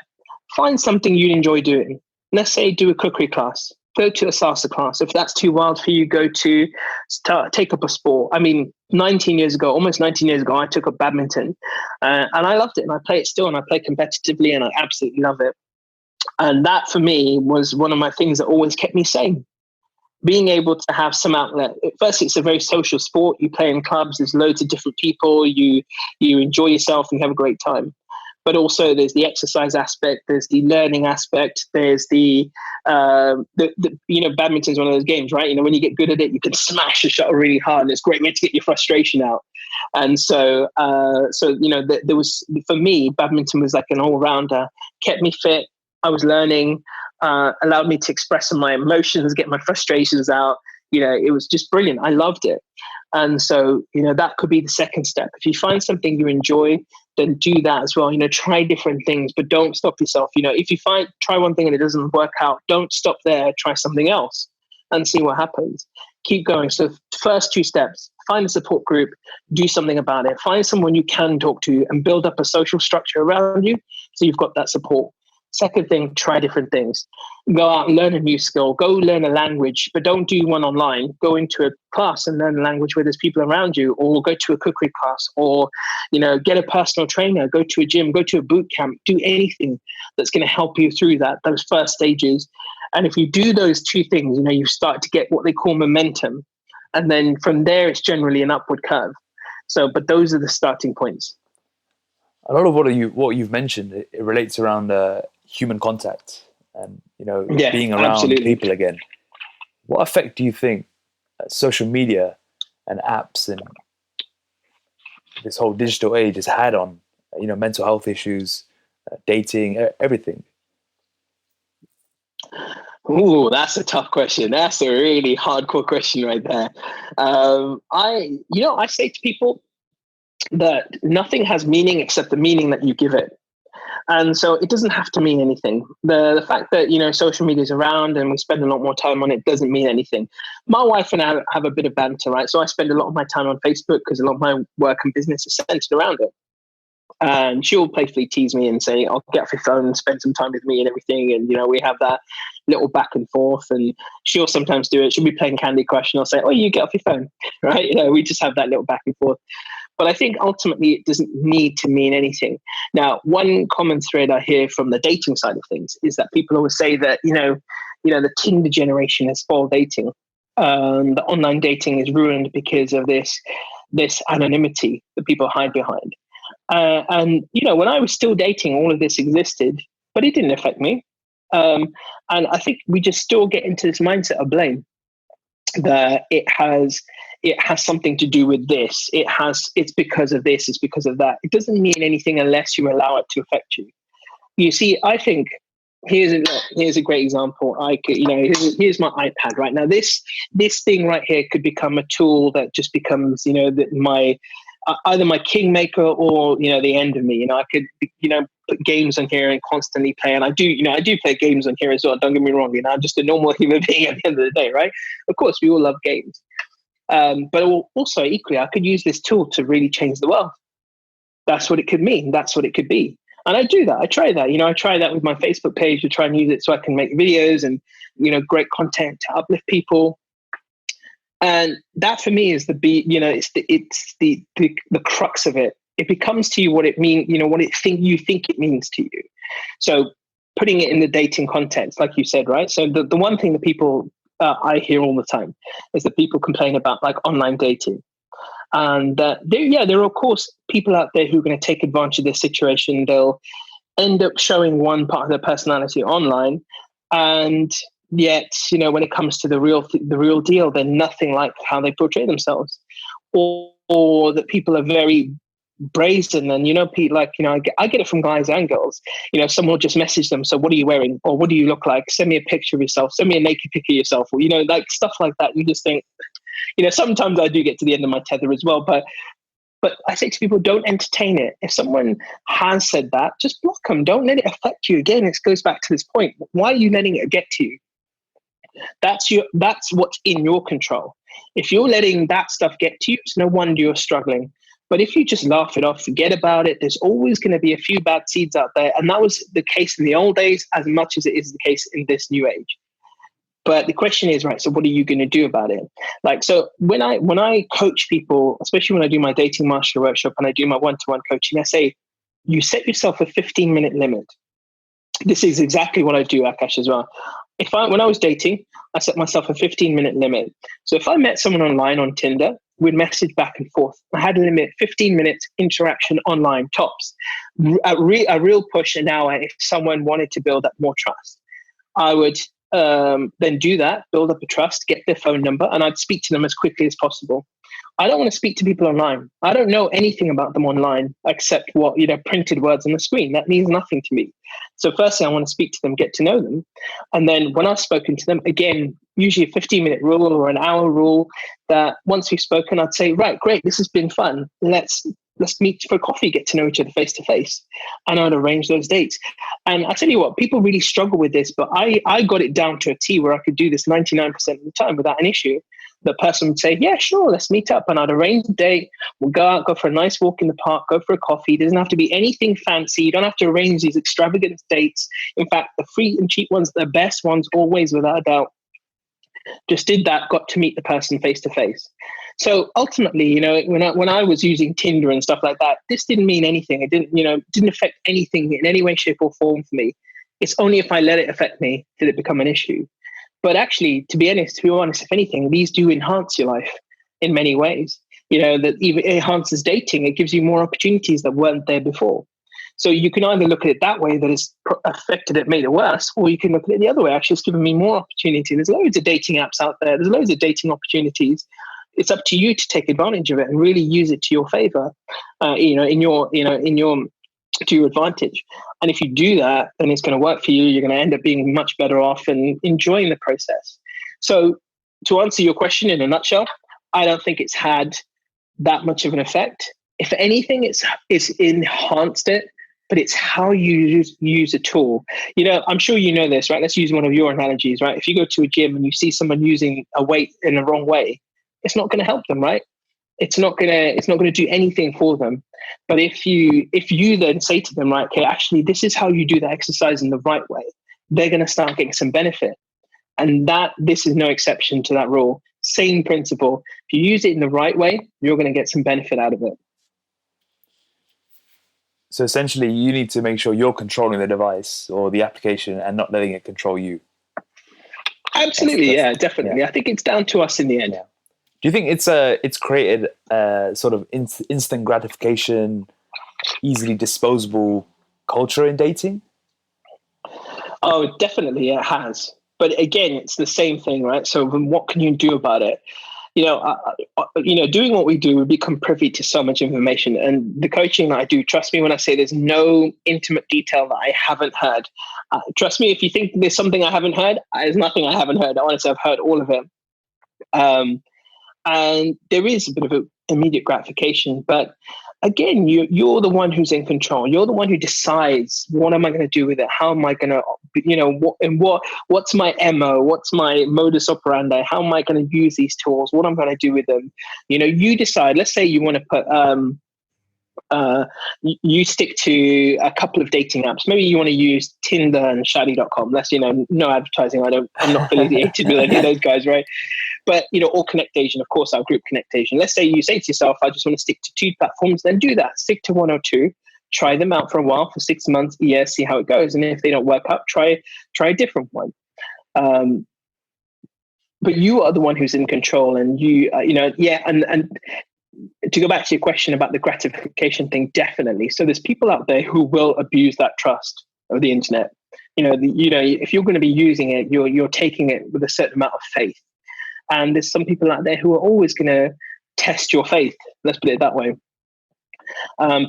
Find something you enjoy doing. Let's say do a cookery class. Go to a salsa class. If that's too wild for you, take up a sport. I mean, almost 19 years ago, I took up badminton and I loved it, and I play it still, and I play competitively, and I absolutely love it. And that for me was one of my things that always kept me sane. being able to have some outlet. First, it's a very social sport. You play in clubs. There's loads of different people. You enjoy yourself and you have a great time. But also there's the exercise aspect. There's the learning aspect. There's the badminton's one of those games, right? When you get good at it, you can smash a shuttle really hard, and it's a great way to get your frustration out. And so there was, for me, badminton was like an all-rounder, kept me fit. I was learning, allowed me to express some of my emotions, get my frustrations out. It was just brilliant. I loved it. And so, that could be the second step. If you find something you enjoy, then do that as well. Try different things, but don't stop yourself. If you try one thing and it doesn't work out, don't stop there. Try something else and see what happens. Keep going. So first 2 steps, find a support group, do something about it. Find someone you can talk to and build up a social structure around you so you've got that support. Second thing, try different things. Go out and learn a new skill. Go learn a language, but don't do one online. Go into a class and learn a language where there's people around you, or go to a cookery class, or, get a personal trainer, go to a gym, go to a boot camp, do anything that's going to help you through those first stages. And if you do those 2 things, you start to get what they call momentum. And then from there, it's generally an upward curve. But those are the starting points. A lot of what you've mentioned, it relates around human contact and being around absolutely. People again. What effect do you think social media and apps and this whole digital age has had on mental health issues, dating, everything? Ooh, that's a tough question. That's a really hardcore question right there. I say to people that nothing has meaning except the meaning that you give it. And so it doesn't have to mean anything. The fact that, social media is around and we spend a lot more time on it doesn't mean anything. My wife and I have a bit of banter, right? So I spend a lot of my time on Facebook because a lot of my work and business is centered around it. And she'll playfully tease me and say, "I'll get off your phone and spend some time with me," and everything. And, we have that little back and forth. And she'll sometimes do it. She'll be playing Candy Crush and I'll say, "Oh, you get off your phone," right? We just have that little back and forth. But I think ultimately it doesn't need to mean anything. Now, one common thread I hear from the dating side of things is that people always say that, the Tinder generation has spoiled dating. The online dating is ruined because of this anonymity that people hide behind. And when I was still dating, all of this existed, but it didn't affect me. And I think we just still get into this mindset of blame, that it has something to do with this. It's because of this. It's because of that. It doesn't mean anything unless you allow it to affect you. You see, I think here's a great example. Here's my iPad right now. This thing right here could become a tool that just becomes, either my kingmaker or, the end of me. I could, put games on here and constantly play. And I do play games on here as well. Don't get me wrong. I'm just a normal human being at the end of the day, right? Of course, we all love games. But also equally, I could use this tool to really change the world. That's what it could mean. That's what it could be. And I do that. I try that. I try that with my Facebook page to try and use it so I can make videos and, great content to uplift people. And that for me is it's the crux of it. It becomes to you what it means, what you think it means to you. So putting it in the dating context, like you said, right? So the one thing that people I hear all the time is that people complain about like online dating. And there are, of course, people out there who are going to take advantage of this situation. They'll end up showing one part of their personality online. And yet, when it comes to the real deal, they're nothing like how they portray themselves. Or that people are very brazen. And, I get it from guys and girls. Someone will just message them. "So what are you wearing?" Or "What do you look like? Send me a picture of yourself. Send me a naked picture of yourself." Or, like stuff like that. You just think, sometimes I do get to the end of my tether as well. But I say to people, don't entertain it. If someone has said that, just block them. Don't let it affect you. Again, it goes back to this point. Why are you letting it get to you? That's what's in your control. If you're letting that stuff get to you, it's no wonder you're struggling. But if you just laugh it off, forget about it, there's always going to be a few bad seeds out there. And that was the case in the old days as much as it is the case in this new age. But the question is, right, so what are you going to do about it? So when I coach people, especially when I do my dating master workshop and I do my one-to-one coaching, I say, you set yourself a 15-minute limit. This is exactly what I do, Akash, as well. When I was dating, I set myself a 15-minute limit. So if I met someone online on Tinder, we'd message back and forth. I had a limit, 15 minutes interaction online, tops. A real push an hour if someone wanted to build up more trust. I would then do that, build up a trust, get their phone number, and I'd speak to them as quickly as possible. I don't want to speak to people online. I don't know anything about them online except what, printed words on the screen. That means nothing to me. So firstly, I want to speak to them, get to know them. And then when I've spoken to them, again, usually a 15-minute rule or an hour rule, that once we've spoken, I'd say, right, great, this has been fun. Let's meet for coffee, get to know each other face to face. And I'd arrange those dates. And I tell you what, people really struggle with this, but I got it down to a T where I could do this 99% of the time without an issue. The person would say, yeah, sure, let's meet up. And I'd arrange the date. We'll go out, go for a nice walk in the park, go for a coffee. It doesn't have to be anything fancy. You don't have to arrange these extravagant dates. In fact, the free and cheap ones, the best ones, always without a doubt. Just did that, got to meet the person face to face. So ultimately, when I was using Tinder and stuff like that, this didn't mean anything. It didn't affect anything in any way, shape, or form for me. It's only if I let it affect me did it become an issue. But actually, to be honest, if anything, these do enhance your life in many ways. That even enhances dating. It gives you more opportunities that weren't there before. So you can either look at it that way, that it's affected it, made it worse, or you can look at it the other way. Actually, it's given me more opportunity. There's loads of dating apps out there. There's loads of dating opportunities. It's up to you to take advantage of it and really use it to your favor. To your advantage. And if you do that, then it's going to work for you. You're going to end up being much better off and enjoying the process. So to answer your question in a nutshell, I don't think it's had that much of an effect. If anything, it's enhanced it, but it's how you use a tool. I'm sure you know this, right? Let's use one of your analogies, right? If you go to a gym and you see someone using a weight in the wrong way, it's not going to help them, right? It's not gonna do anything for them. But if you then say to them, right, okay, actually, this is how you do that exercise in the right way, they're gonna start getting some benefit. And this is no exception to that rule. Same principle. If you use it in the right way, you're gonna get some benefit out of it. So essentially, you need to make sure you're controlling the device or the application and not letting it control you. Absolutely, yeah, definitely. Yeah. I think it's down to us in the end. Yeah. Do you think it's created a sort of instant gratification, easily disposable culture in dating? Oh, definitely it has. But again, it's the same thing, right? So then what can you do about it? Doing what we do, we become privy to so much information. And the coaching that I do, trust me when I say there's no intimate detail that I haven't heard. Trust me, if you think there's something I haven't heard, there's nothing I haven't heard. Honestly, I've heard all of it. And there is a bit of immediate gratification, but again, you're the one who's in control. You're the one who decides, what am I going to do with it? How am I going to, what's my MO? What's my modus operandi? How am I going to use these tools? What I'm going to do with them? You decide. Let's say you want to put, you stick to a couple of dating apps. Maybe you want to use Tinder and Shadi.com. That's, no advertising. I'm not affiliated with any of those guys, right? But, or Connect Asian, of course, our group Connect Asian. Let's say you say to yourself, I just want to stick to 2 platforms, then do that. Stick to 1 or 2, try them out for a while, for 6 months, a year, see how it goes. And if they don't work out, try a different one. But you are the one who's in control, and and to go back to your question about the gratification thing, definitely. So there's people out there who will abuse that trust of the internet. If you're going to be using it, you're taking it with a certain amount of faith. And there's some people out there who are always going to test your faith. Let's put it that way.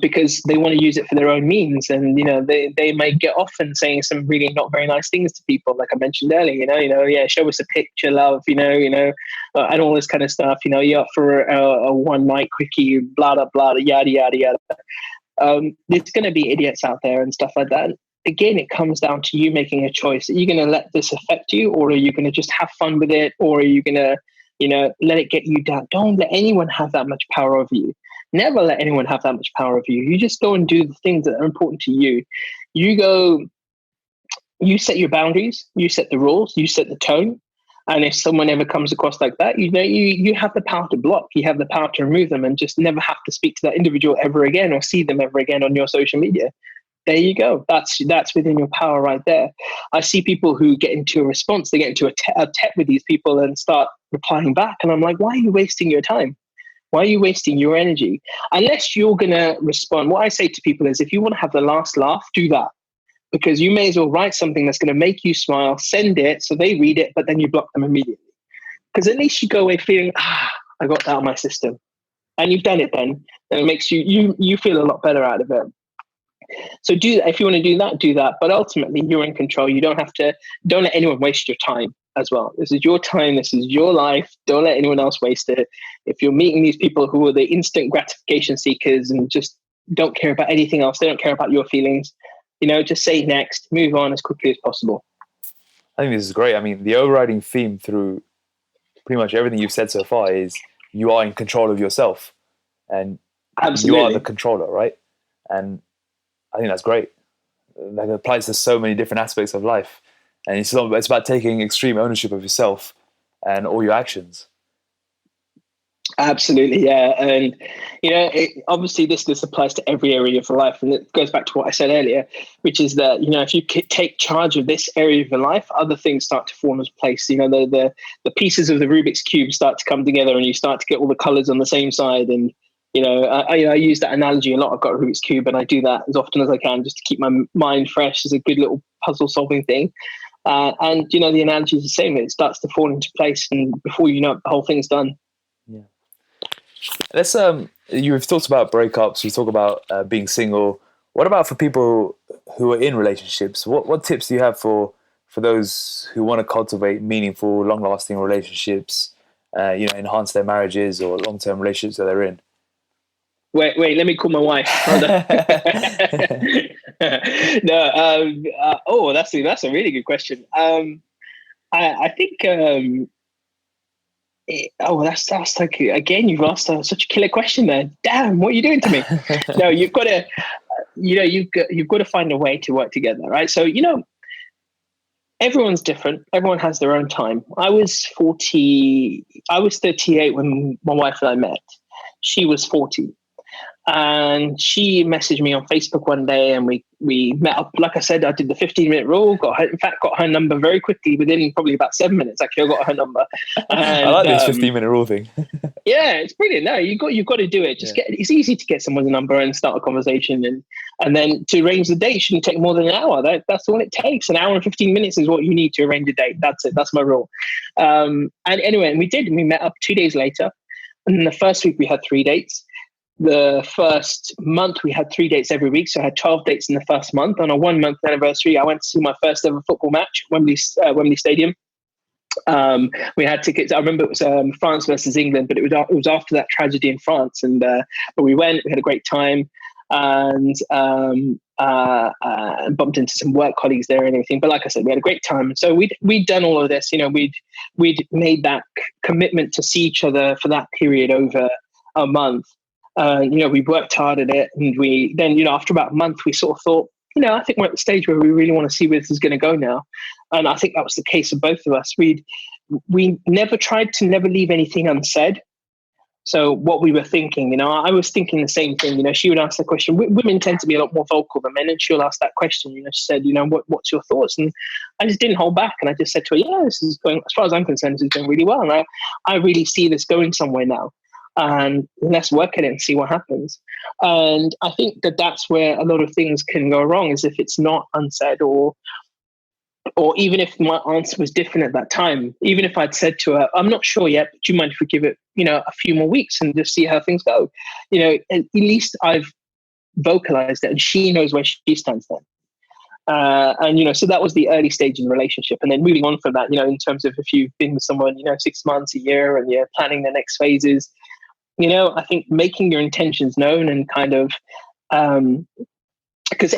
Because they want to use it for their own means. And, they may get off and saying some really not very nice things to people, like I mentioned earlier, show us a picture, love, and all this kind of stuff. You're up for a one night quickie, blah, blah, blah, yada, yada, yada. There's going to be idiots out there and stuff like that. Again, it comes down to you making a choice. Are you going to let this affect you, or are you going to just have fun with it, or are you going to, let it get you down? Don't let anyone have that much power over you. Never let anyone have that much power over you. You just go and do the things that are important to you. You set your boundaries, you set the rules, you set the tone. And if someone ever comes across like that, you have the power to block. You have the power to remove them and just never have to speak to that individual ever again or see them ever again on your social media. There you go. That's within your power right there. I see people who get into a response, they get into a tech with these people and start replying back. And I'm like, why are you wasting your time? Why are you wasting your energy? Unless you're going to respond. What I say to people is, if you want to have the last laugh, do that. Because you may as well write something that's going to make you smile, send it so they read it, but then you block them immediately. Because at least you go away feeling, I got that out of my system. And you've done it then. And it makes you feel a lot better out of it. So do that. If you want to do that, do that. But ultimately, you're in control. You don't let anyone waste your time as well. This is your time. This is your life. Don't let anyone else waste it. If you're meeting these people who are the instant gratification seekers and just don't care about anything else, they don't care about your feelings, just say next, move on as quickly as possible. I think this is great. I mean, the overriding theme through pretty much everything you've said so far is you are in control of yourself, and Absolutely. You are the controller, right? And I think that's great. That applies to so many different aspects of life. And it's about taking extreme ownership of yourself and all your actions. Absolutely, yeah. And, obviously this applies to every area of life. And it goes back to what I said earlier, which is that, if you take charge of this area of your life, other things start to fall into place. The pieces of the Rubik's Cube start to come together and you start to get all the colors on the same side. And, I use that analogy a lot. I've got a Rubik's Cube and I do that as often as I can just to keep my mind fresh as a good little puzzle solving thing. And, the analogy is the same. It starts to fall into place and before you know it, the whole thing's done. Yeah. Let's you've talked about breakups, you talk about being single. What about for people who are in relationships? What tips do you have for those who want to cultivate meaningful, long-lasting relationships, enhance their marriages or long-term relationships that they're in? Wait, let me call my wife. No, that's a really good question. I think that's like, again, you've asked such a killer question there. Damn, what are you doing to me? No, you've got to, you've got to find a way to work together, right? So, everyone's different. Everyone has their own time. I was 38 when my wife and I met. She was 40. And she messaged me on Facebook one day and we met up. Like I said, I did the 15-minute rule, got her number very quickly within probably about 7 minutes. Actually, I got her number. And, I like this 15-minute rule thing. Yeah, it's brilliant. No, you've got to do it. It's easy to get someone's number and start a conversation. And then to arrange the date shouldn't take more than an hour. That's all it takes. An hour and 15 minutes is what you need to arrange a date. That's it. That's my rule. And anyway, we did. We met up 2 days later. And then the first week we had 3 dates. The first month we had 3 dates every week. So I had 12 dates in the first month. On a 1 month anniversary, I went to see my first ever football match, Wembley Stadium. We had tickets. I remember it was France versus England, but it was after that tragedy in France. And but we went. We had a great time, and bumped into some work colleagues there and everything. But like I said, we had a great time. So we'd done all of this. We'd made that commitment to see each other for that period over a month. We worked hard at it, and we then, after about a month, we sort of thought, I think we're at the stage where we really want to see where this is going to go now. And I think that was the case of both of us. We never tried to leave anything unsaid. So what we were thinking, I was thinking the same thing. She would ask the question. Women tend to be a lot more vocal than men, and she'll ask that question. She said, what's your thoughts? And I just didn't hold back, and I just said to her, yeah, this is going, as far as I'm concerned, this is going really well, and I really see this going somewhere now. And let's work at it and see what happens. And I think that's where a lot of things can go wrong, is if it's not unsaid, or even if my answer was different at that time. Even if I'd said to her, I'm not sure yet, but do you mind if we give it, a few more weeks and just see how things go? At least I've vocalized it and she knows where she stands then. So that was the early stage in the relationship. And then moving on from that, in terms of if you've been with someone, 6 months, a year, and you're planning the next phases, I think making your intentions known and kind of, because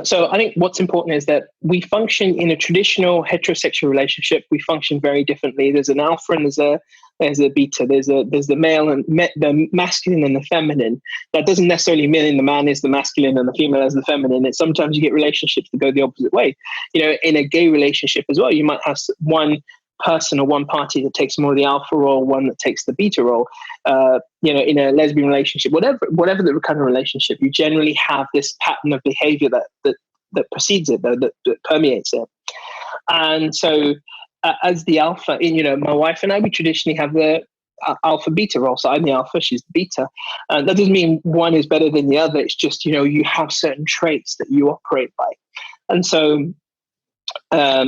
so I think what's important is that we function in a traditional heterosexual relationship. We function very differently. There's an alpha and there's a beta. There's the male and the masculine and the feminine. That doesn't necessarily mean the man is the masculine and the female is the feminine. It's sometimes you get relationships that go the opposite way. In a gay relationship as well, you might have one person or one party that takes more of the alpha role, one that takes the beta role. In a lesbian relationship, whatever the kind of relationship, you generally have this pattern of behavior that precedes it, that permeates it. And so as the alpha, my wife and I, we traditionally have the alpha beta role. So I'm the alpha, she's the beta. And that doesn't mean one is better than the other. It's just, you have certain traits that you operate by. And so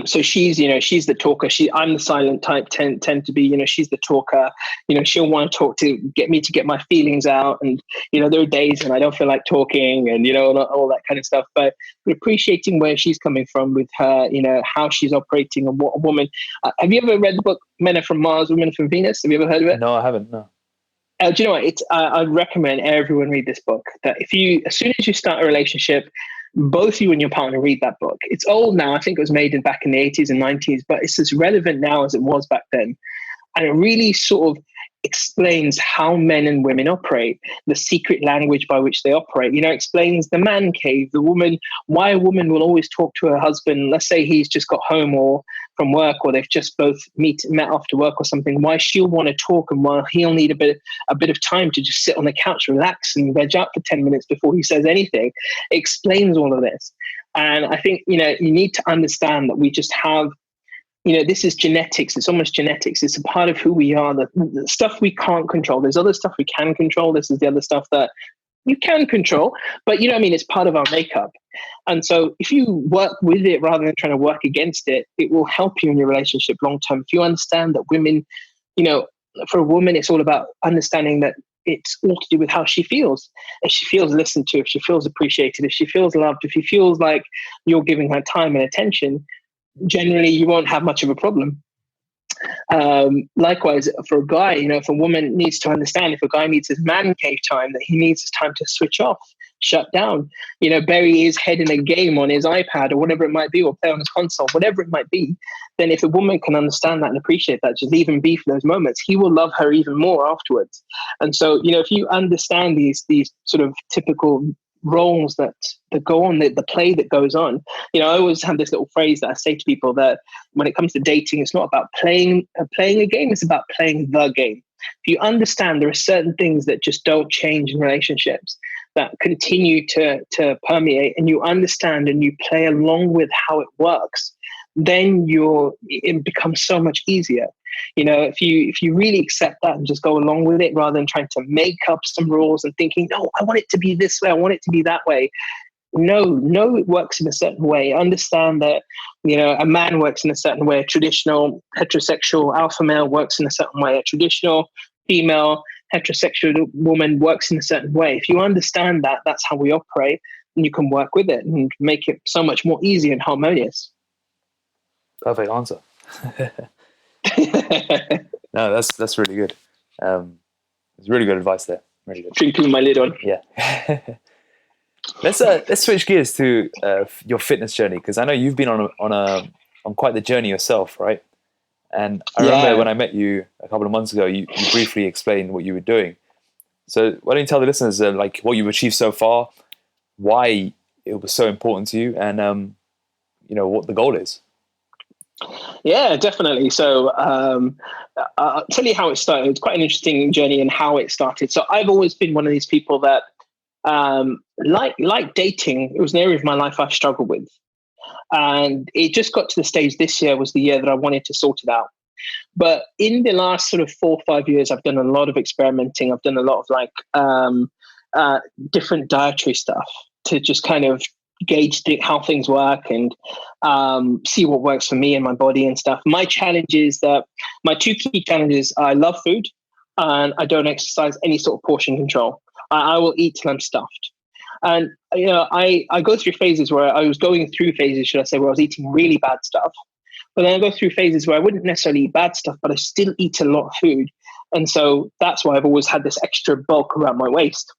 she's the talker. I'm the silent type, tend to be, she's the talker. She'll want to talk to get my feelings out. And, there are days when I don't feel like talking and, all that kind of stuff, but appreciating where she's coming from with her, how she's operating and what a woman. Have you ever read the book Men Are From Mars, Women Are From Venus? Have you ever heard of it? No, I haven't. No. Do you know what? I'd recommend everyone read this book. That as soon as you start a relationship, both you and your partner read that book. It's old now. I think it was made back in the 80s and 90s, but it's as relevant now as it was back then. And it really sort of explains how men and women operate, the secret language by which they operate, explains the man cave, the woman, why a woman will always talk to her husband. Let's say he's just got home or from work, or they've just both met after work or something, why she'll want to talk and why he'll need a bit of time to just sit on the couch, relax and veg out for 10 minutes before he says anything. It explains all of this. And I think, you need to understand that we just have, this is genetics. It's almost genetics. It's a part of who we are, the stuff we can't control. There's other stuff we can control. This is the other stuff that you can control, but it's part of our makeup. And so if you work with it rather than trying to work against it, it will help you in your relationship long term. If you understand that women, for a woman, it's all about understanding that it's all to do with how she feels. If she feels listened to, if she feels appreciated, if she feels loved, if she feels like you're giving her time and attention, generally you won't have much of a problem. Likewise, for a guy, if a woman needs to understand, if a guy needs his man cave time, that he needs his time to switch off, shut down, bury his head in a game on his iPad or whatever it might be, or play on his console, whatever it might be, then if a woman can understand that and appreciate that, just leave him be for those moments, he will love her even more afterwards. And so, if you understand these sort of typical roles that go on, the play that goes on. I always have this little phrase that I say to people that when it comes to dating, it's not about playing a game, it's about playing the game. If you understand there are certain things that just don't change in relationships, that continue to permeate, and you understand and you play along with how it works, then it becomes so much easier. If you really accept that and just go along with it rather than trying to make up some rules and thinking, no, I want it to be this way, I want it to be that way. No, it works in a certain way. Understand that, a man works in a certain way, a traditional heterosexual alpha male works in a certain way, a traditional female heterosexual woman works in a certain way. If you understand that, that's how we operate, and you can work with it and make it so much more easy and harmonious. Perfect answer. No, that's really good. It's really good advice there. Really good. Drinking my lid on. Yeah. Let's switch gears to your fitness journey, because I know you've been on quite the journey yourself, right? And I remember when I met you a couple of months ago, you briefly explained what you were doing. So why don't you tell the listeners what you've achieved so far, why it was so important to you, and what the goal is. Yeah, definitely. So I'll tell you how it started. It's quite an interesting journey and how it started. So I've always been one of these people that like dating, it was an area of my life I've struggled with. And it just got to the stage this year was the year that I wanted to sort it out. But in the last sort of 4 or 5 years, I've done a lot of experimenting. I've done a lot of different dietary stuff to just kind of gauge how things work and see what works for me and my body and stuff. My challenge is that my 2 key challenges, I love food and I don't exercise any sort of portion control. I will eat till I'm stuffed. And, I go through phases where I was going through phases, should I say, where I was eating really bad stuff. But then I go through phases where I wouldn't necessarily eat bad stuff, but I still eat a lot of food. And so that's why I've always had this extra bulk around my waist.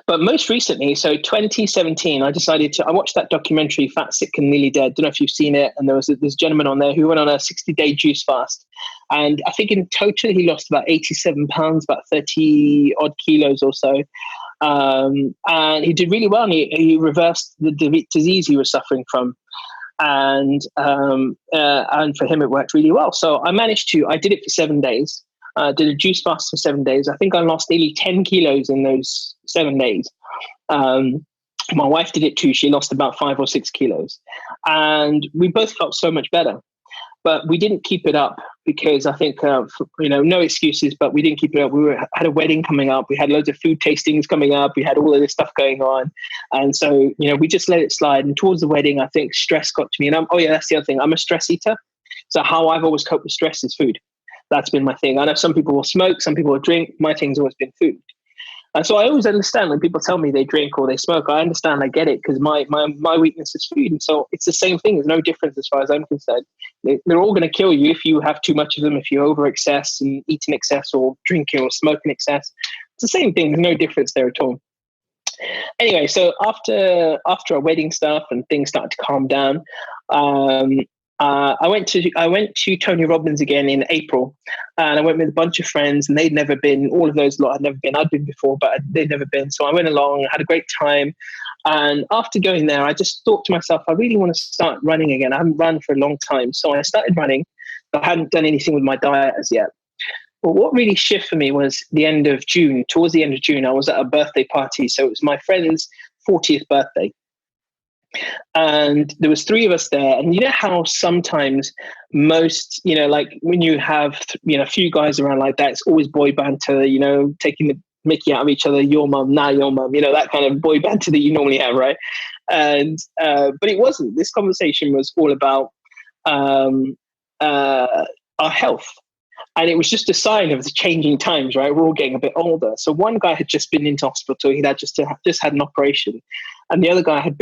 But most recently, so 2017, I watched that documentary, Fat, Sick and Nearly Dead. Don't know if you've seen it. And there was this gentleman on there who went on a 60-day juice fast. And I think in total, he lost about 87 pounds, about 30 odd kilos or so. And he did really well. And he reversed the disease he was suffering from. And for him, it worked really well. So I did it for 7 days. Did a juice fast for 7 days. I think I lost nearly 10 kilos in those 7 days. My wife did it too. She lost about 5 or 6 kilos. And we both felt so much better. But we didn't keep it up because I think, no excuses, but we didn't keep it up. We had a wedding coming up. We had loads of food tastings coming up. We had all of this stuff going on. And so, we just let it slide. And towards the wedding, I think stress got to me. And that's the other thing. I'm a stress eater. So how I've always coped with stress is food. That's been my thing. I know some people will smoke, some people will drink. My thing's always been food. And so I always understand when people tell me they drink or they smoke. I understand, I get it, because my weakness is food. And so it's the same thing. There's no difference as far as I'm concerned. They're all going to kill you if you have too much of them, if you over excess and eat in excess or drinking or smoke in excess. It's the same thing. There's no difference there at all. Anyway, so after our wedding stuff and things started to calm down, I went to Tony Robbins again in April, and I went with a bunch of friends, and they'd never been. All of those lot had never been. I'd been before, but they'd never been. So I went along, had a great time, and after going there, I just thought to myself, I really want to start running again. I haven't run for a long time, so I started running. I hadn't done anything with my diet as yet. But what really shifted for me was the end of June. Towards the end of June, I was at a birthday party, so it was my friend's 40th birthday. And there was 3 of us there, and you know how sometimes most, like when you have a few guys around like that, it's always boy banter, taking the mickey out of each other, your mum, now your mum, that kind of boy banter that you normally have, right? And but it wasn't. This conversation was all about our health. And it was just a sign of the changing times, right? We're all getting a bit older. So one guy had just been into hospital. He had just had an operation, and the other guy had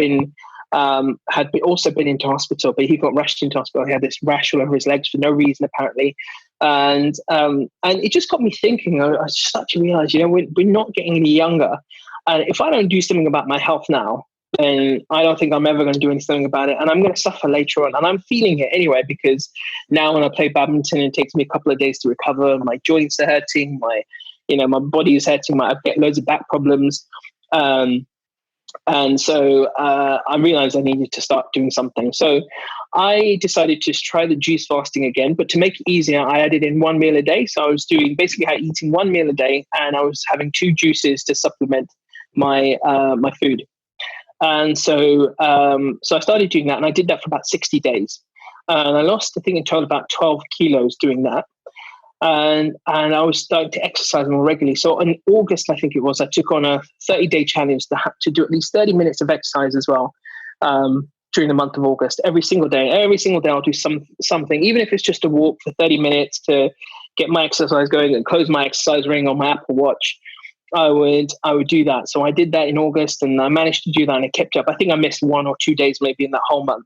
also been into hospital, but he got rushed into hospital. He had this rash all over his legs for no reason, apparently. And it just got me thinking. I started to realize, we're not getting any younger. And if I don't do something about my health now, then I don't think I'm ever going to do anything about it. And I'm going to suffer later on. And I'm feeling it anyway, because now when I play badminton, it takes me a couple of days to recover. My joints are hurting. My body is hurting. I get loads of back problems. And so I realized I needed to start doing something. So I decided to try the juice fasting again, but to make it easier, I added in 1 meal a day. So I was eating 1 meal a day, and I was having 2 juices to supplement my food. And so I started doing that, and I did that for about 60 days. And I lost, I think, in total about 12 kilos doing that. And I was starting to exercise more regularly. So in August, I think it was, I took on a 30-day challenge to do at least 30 minutes of exercise as well during the month of August. Every single day I'll do something, even if it's just a walk for 30 minutes to get my exercise going and close my exercise ring on my Apple Watch. I would do that. So I did that in August, and I managed to do that, and it kept up. I think I missed 1 or 2 days maybe in that whole month.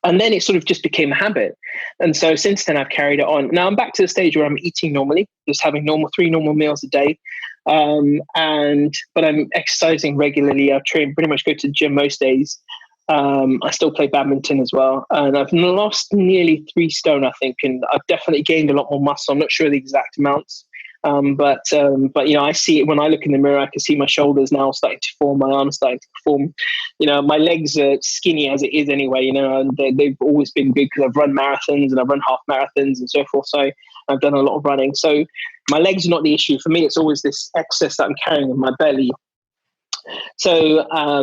And then it sort of just became a habit. And so since then I've carried it on. Now I'm back to the stage where I'm eating normally, just having 3 normal meals a day. But I'm exercising regularly. I pretty much go to the gym most days. I still play badminton as well. And I've lost nearly 3 stone, I think. And I've definitely gained a lot more muscle. I'm not sure the exact amounts. But I see it when I look in the mirror. I can see my shoulders now starting to form, my arms starting to form. My legs are skinny as it is anyway. And they've always been good because I've run marathons and I've run half marathons and so forth. So I've done a lot of running. So my legs are not the issue for me. It's always this excess that I'm carrying in my belly. So I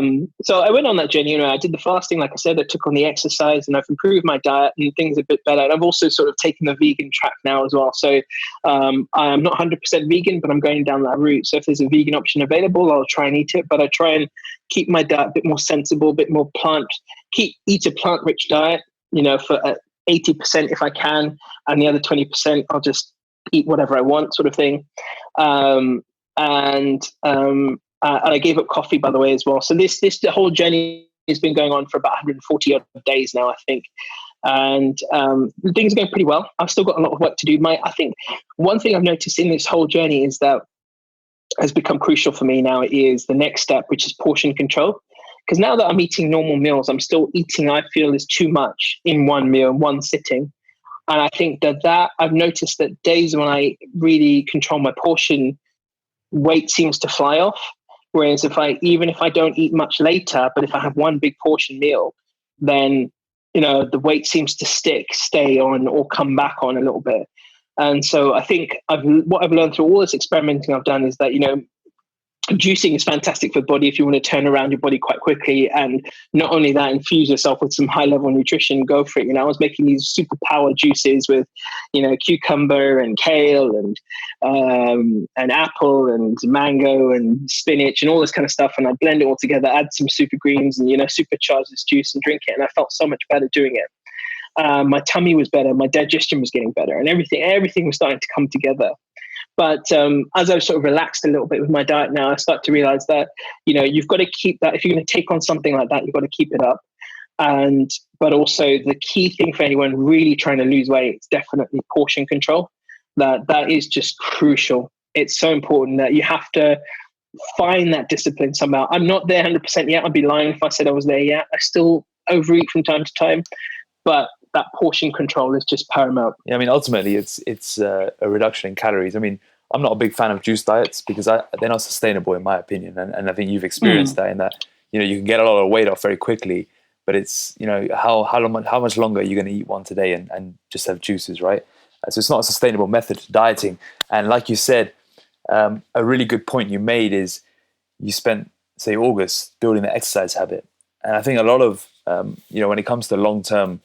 went on that journey. I did the fasting, like I said. I took on the exercise, and I've improved my diet, and things are a bit better. And I've also sort of taken the vegan track now as well. So I am not 100% vegan, but I'm going down that route. So if there's a vegan option available, I'll try and eat it. But I try and keep my diet a bit more sensible, a bit more eat a plant-rich diet. For 80% if I can, and the other 20% I'll just eat whatever I want, sort of thing. And I gave up coffee, by the way, as well. So the whole journey has been going on for about 140 odd days now, I think. And things are going pretty well. I've still got a lot of work to do. I think one thing I've noticed in this whole journey is that has become crucial for me now is the next step, which is portion control. Because now that I'm eating normal meals, I'm still eating, I feel, is too much in one meal, one sitting. And I think that I've noticed that days when I really control my portion, weight seems to fly off. Whereas even if I don't eat much later, but if I have one big portion meal, then, the weight seems to stay on, or come back on a little bit. And so I think what I've learned through all this experimenting I've done is that, juicing is fantastic for the body if you want to turn around your body quite quickly. And not only that, infuse yourself with some high level nutrition, go for it. I was making these superpower juices with, cucumber and kale and apple and mango and spinach and all this kind of stuff. And I blend it all together, add some super greens and, supercharge this juice and drink it. And I felt so much better doing it. My tummy was better. My digestion was getting better, and everything was starting to come together. But as I've sort of relaxed a little bit with my diet now, I start to realize that, you've got to keep that. If you're going to take on something like that, you've got to keep it up. But also the key thing for anyone really trying to lose weight is definitely portion control. That is just crucial. It's so important that you have to find that discipline somehow. I'm not there 100% yet. I'd be lying if I said I was there yet. I still overeat from time to time, but that portion control is just paramount. Yeah, I mean, ultimately, it's a reduction in calories. I mean, I'm not a big fan of juice diets because they're not sustainable, in my opinion. And I think you've experienced that, in that, you can get a lot of weight off very quickly, but it's, how much longer are you going to eat once a day and just have juices, right? So it's not a sustainable method to dieting. And like you said, a really good point you made is you spent, say, August building the exercise habit. And I think a lot of, when it comes to long-term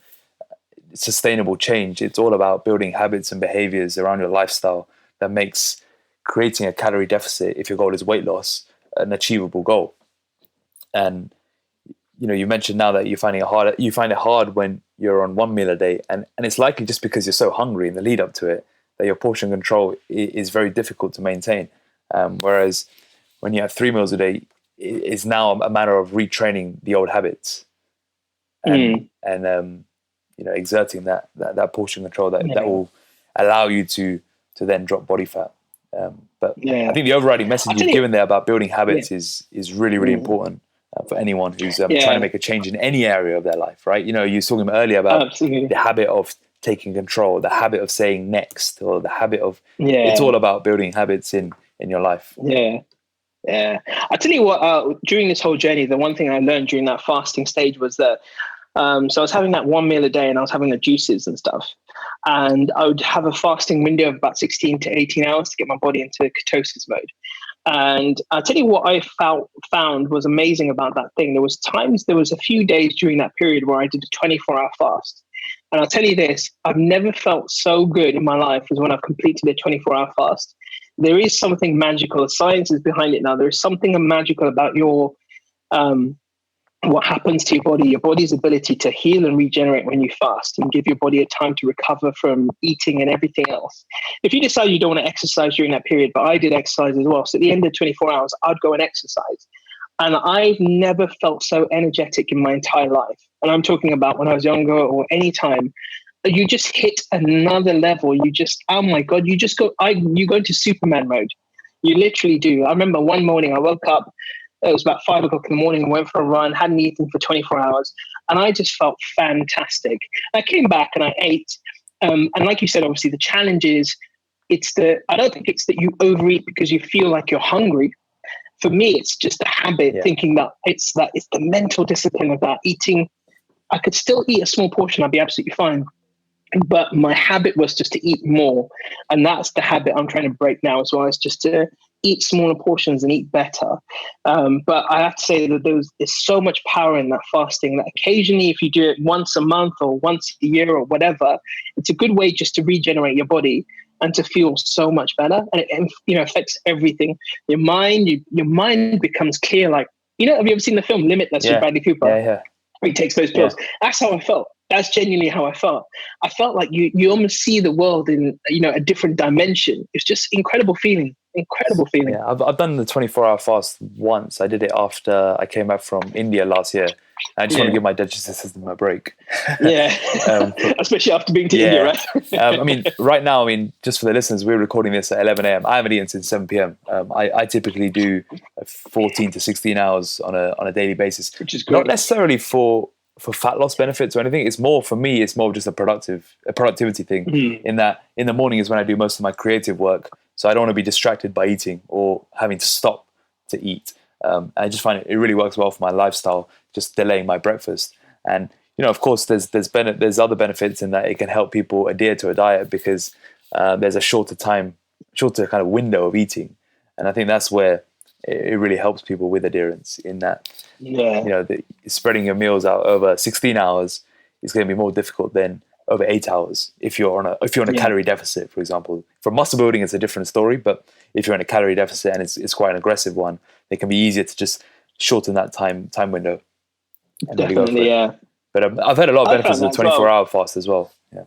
sustainable change, it's all about building habits and behaviors around your lifestyle that makes creating a calorie deficit, if your goal is weight loss, an achievable goal. And you mentioned now that you find it hard when you're on one meal a day, and it's likely just because you're so hungry in the lead up to it that your portion control is very difficult to maintain. Whereas when you have 3 meals a day, it's now a matter of retraining the old habits and exerting that portion control that will allow you to then drop body fat. But I think the overriding message you've given there about building habits is really, really important for anyone who's trying to make a change in any area of their life, right? You were talking earlier about the habit of taking control, the habit of saying next, or the habit of, it's all about building habits in your life. Yeah. I tell you what, during this whole journey, the one thing I learned during that fasting stage was that, so I was having that 1 meal a day and I was having the juices and stuff. And I would have a fasting window of about 16 to 18 hours to get my body into ketosis mode. And I'll tell you what I found was amazing about that thing. There was a few days during that period where I did a 24-hour fast. And I'll tell you this, I've never felt so good in my life as when I've completed a 24-hour fast. There is something magical. The science is behind it now. There is something magical about your what happens to your body's ability to heal and regenerate when you fast and give your body a time to recover from eating and everything else. If you decide you don't want to exercise during that period, but I did exercise as well. So at the end of 24 hours, I'd go and exercise. And I've never felt so energetic in my entire life. And I'm talking about when I was younger or any time. You just hit another level. You just, oh my God, you go into Superman mode. You literally do. I remember one morning I woke up, it was about 5 o'clock in the morning, went for a run, hadn't eaten for 24 hours. And I just felt fantastic. I came back and I ate. And like you said, obviously the challenge is, I don't think it's that you overeat because you feel like you're hungry. For me, it's just a habit, thinking that it's the mental discipline of that eating. I could still eat a small portion. I'd be absolutely fine. But my habit was just to eat more. And that's the habit I'm trying to break now as well, is just to eat smaller portions and eat better. But I have to say that there's so much power in that fasting that occasionally, if you do it once a month or once a year or whatever, it's a good way just to regenerate your body and to feel so much better. And it affects everything. Your mind becomes clear. Like, have you ever seen the film Limitless with Bradley Cooper? Yeah. He takes those pills. That's how I felt. That's genuinely how I felt. I felt like you almost see the world in a different dimension. It's just incredible feeling. Yeah, I've done the 24-hour fast once. I did it after I came back from India last year. I just want to give my digestive system a break. Especially after being to India, right? Right now, just for the listeners, we're recording this at 11 a.m. I haven't eaten since 7 p.m. I typically do 14 to 16 hours on a daily basis, which is great. Not necessarily for fat loss benefits or anything. It's more just a productivity thing. In that, in the morning is when I do most of my creative work, so I don't want to be distracted by eating or having to stop to eat. I just find it really works well for my lifestyle, just delaying my breakfast. And of course, there's other benefits in that it can help people adhere to a diet because there's a shorter kind of window of eating, and I think that's where it really helps people with adherence. In that, spreading your meals out over 16 hours is going to be more difficult than over 8 hours if you're on a calorie deficit, for example. For muscle building, it's a different story, but if you're in a calorie deficit and it's quite an aggressive one, it can be easier to just shorten that time window. Definitely, yeah. But I've had a lot of benefits of the 24-hour fast as well. Yeah.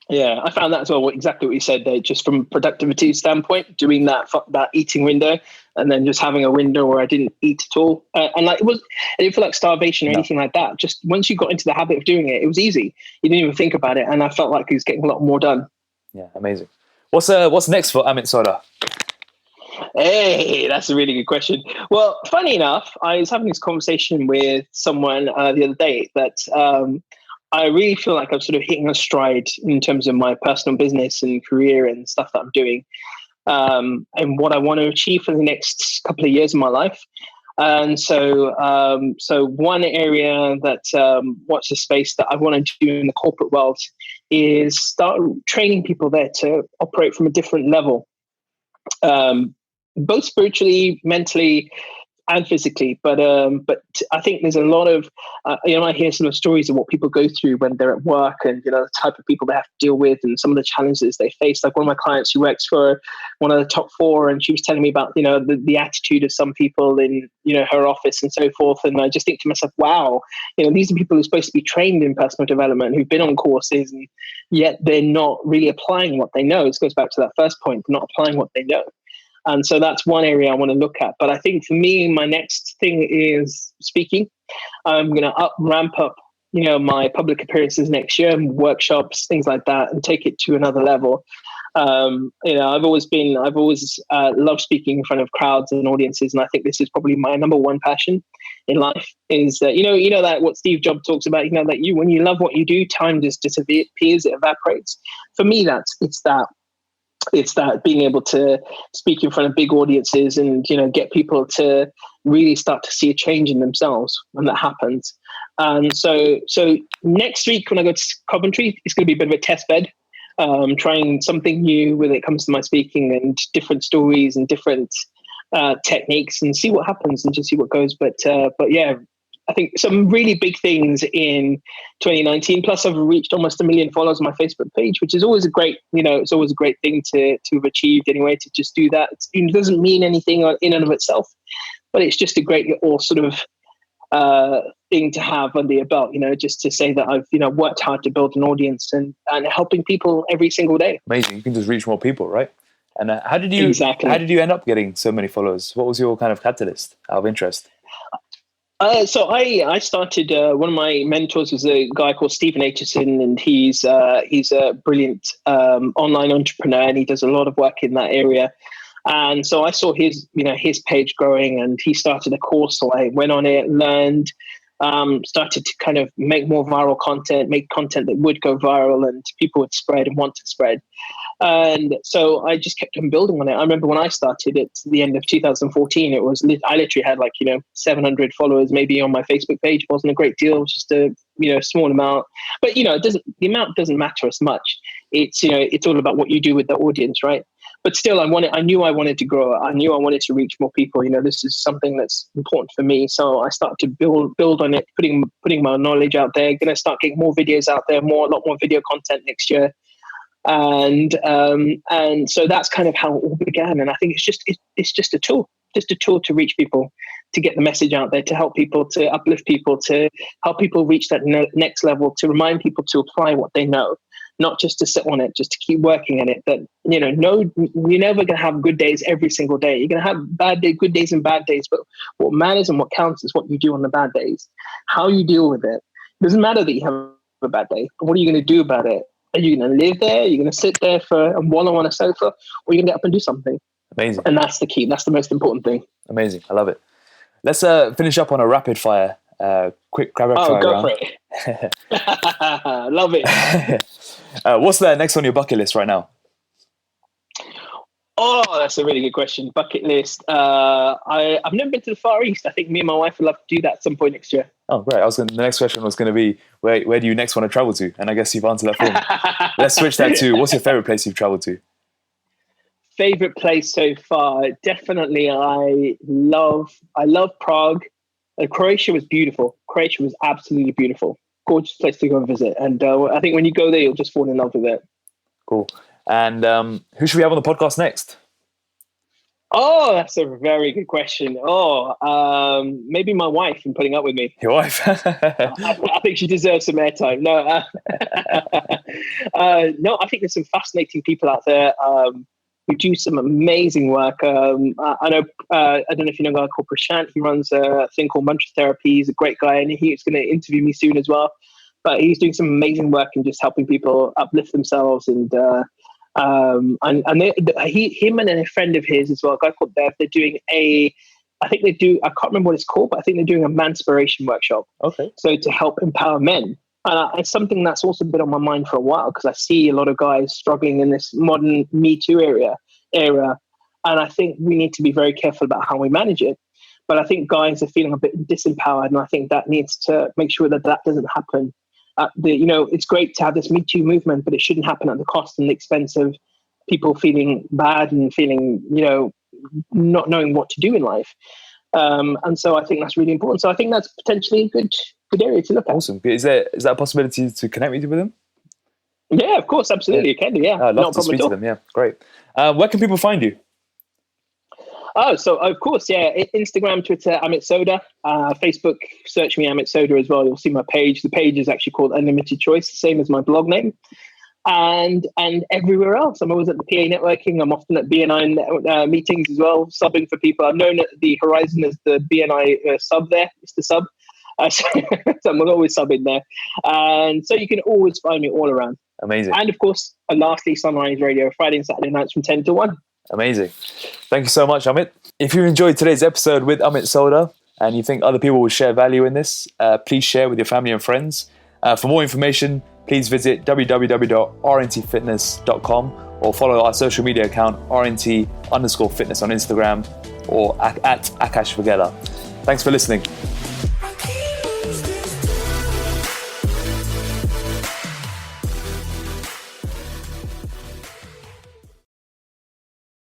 Yeah, I found that as well. Exactly what you said there. Just from a productivity standpoint, doing that eating window, and then just having a window where I didn't eat at all, and like I didn't feel like starvation or anything like that. Just once you got into the habit of doing it, it was easy. You didn't even think about it, and I felt like I was getting a lot more done. Yeah, amazing. What's next for Amit Sodha? Hey, that's a really good question. Well, funny enough, I was having this conversation with someone the other day that I really feel like I'm sort of hitting a stride in terms of my personal business and career and stuff that I'm doing, and what I want to achieve for the next couple of years of my life. And so one area that what's the space that I want to do in the corporate world is start training people there to operate from a different level. Both spiritually, mentally, and physically, but I think there's a lot of I hear some of the stories of what people go through when they're at work, and the type of people they have to deal with, and some of the challenges they face. Like one of my clients who works for one of the top 4, and she was telling me about the attitude of some people in her office and so forth. And I just think to myself, wow, these are people who are supposed to be trained in personal development, who've been on courses, and yet they're not really applying what they know. It goes back to that first point, they're not applying what they know. And so that's one area I want to look at. But I think for me, my next thing is speaking. I'm going to ramp up, my public appearances next year, workshops, things like that, and take it to another level. I've always loved speaking in front of crowds and audiences, and I think this is probably my number one passion in life. Is that that what Steve Jobs talks about? That when you love what you do, time just disappears, it evaporates. For me, it's that being able to speak in front of big audiences and get people to really start to see a change in themselves when that happens. And so next week when I go to Coventry, it's going to be a bit of a test bed, trying something new when it comes to my speaking and different stories and different techniques, and see what happens and just see what goes. But yeah, I think some really big things in 2019. Plus, I've reached almost 1 million followers on my Facebook page, which is always a great, it's always a great thing to have achieved anyway. To just do that, it doesn't mean anything in and of itself, but it's just a great little sort of thing to have under your belt. Just to say that I've worked hard to build an audience and helping people every single day. Amazing! You can just reach more people, right? And how did you end up getting so many followers? What was your kind of catalyst out of interest? So I started, one of my mentors was a guy called Stephen Aitchison, and he's a brilliant online entrepreneur, and he does a lot of work in that area. And so I saw his page growing, and he started a course. So I went on it, learned, started to kind of make more viral content, make content that would go viral and people would spread and want to spread. And so I just kept on building on it. I remember when I started at the end of 2014, I literally had 700 followers maybe on my Facebook page. It wasn't a great deal. It was just a small amount, but the amount doesn't matter as much. It's all about what you do with the audience, right? But still, I knew I wanted to grow. I knew I wanted to reach more people. This is something that's important for me. So I started to build on it, putting my knowledge out there. Going to start getting more videos out there, a lot more video content next year. And so that's kind of how it all began. And I think it's just a tool to reach people, to get the message out there, to help people, to uplift people, to help people reach that next level, to remind people to apply what they know, not just to sit on it, just to keep working at it. That, you're never going to have good days every single day. You're going to have good days and bad days, but what matters and what counts is what you do on the bad days, how you deal with it. It doesn't matter that you have a bad day, but what are you going to do about it? Are you going to live there? Are you going to sit there and wallow on a sofa? Or are you going to get up and do something? Amazing. And that's the key. That's the most important thing. Amazing. I love it. Let's finish up on a rapid fire, quick rapid fire go round. for it. Love it. What's the next on your bucket list right now? Oh, that's a really good question. Bucket list. I've never been to the Far East. I think me and my wife would love to do that at some point next year. Oh, right. The next question was going to be, where do you next want to travel to? And I guess you've answered that for me. Let's switch that to, what's your favorite place you've traveled to? Favorite place so far? Definitely, I love Prague. Croatia was beautiful. Croatia was absolutely beautiful. Gorgeous place to go and visit. And I think when you go there, you'll just fall in love with it. Cool. And who should we have on the podcast next? Oh, that's a very good question. Maybe my wife and putting up with me. Your wife? I think she deserves some airtime. No, no, I think there's some fascinating people out there who do some amazing work. I know, I don't know if you know a guy called Prashant. He runs a thing called Mantra Therapy. He's a great guy, and he's going to interview me soon as well. But he's doing some amazing work in just helping people uplift themselves and him and a friend of his as well, a guy called Dev, they're doing I can't remember what it's called, but I think they're doing a manspiration workshop. Okay. So to help empower men. And it's something that's also been on my mind for a while, because I see a lot of guys struggling in this modern Me Too era. And I think we need to be very careful about how we manage it. But I think guys are feeling a bit disempowered, and I think that needs to make sure that doesn't happen. It's great to have this Me Too movement, but it shouldn't happen at the cost and the expense of people feeling bad and feeling, not knowing what to do in life. And so I think that's really important. So I think that's potentially a good area to look at. Awesome. Is that a possibility to connect me with them? Yeah, of course, absolutely. You can do. Yeah, I'd love to speak to them. Yeah, great. Where can people find you? Oh, so of course, yeah. Instagram, Twitter, Amit Sodha. Facebook, search me Amit Sodha as well. You'll see my page. The page is actually called Unlimited Choice, the same as my blog name. And everywhere else. I'm always at the PA networking. I'm often at BNI meetings as well, subbing for people. I'm known at the Horizon as the BNI sub there, Mr. Sub. So I'm always subbing there. And so you can always find me all around. Amazing. And of course, lastly, Sunrise Radio, Friday and Saturday nights from 10 to 1. Amazing. Thank you so much, Amit. If you enjoyed today's episode with Amit Sodha and you think other people will share value in this, please share with your family and friends. For more information, please visit www.rntfitness.com or follow our social media account, RNT_fitness on Instagram or at Akash Vagela. Thanks for listening.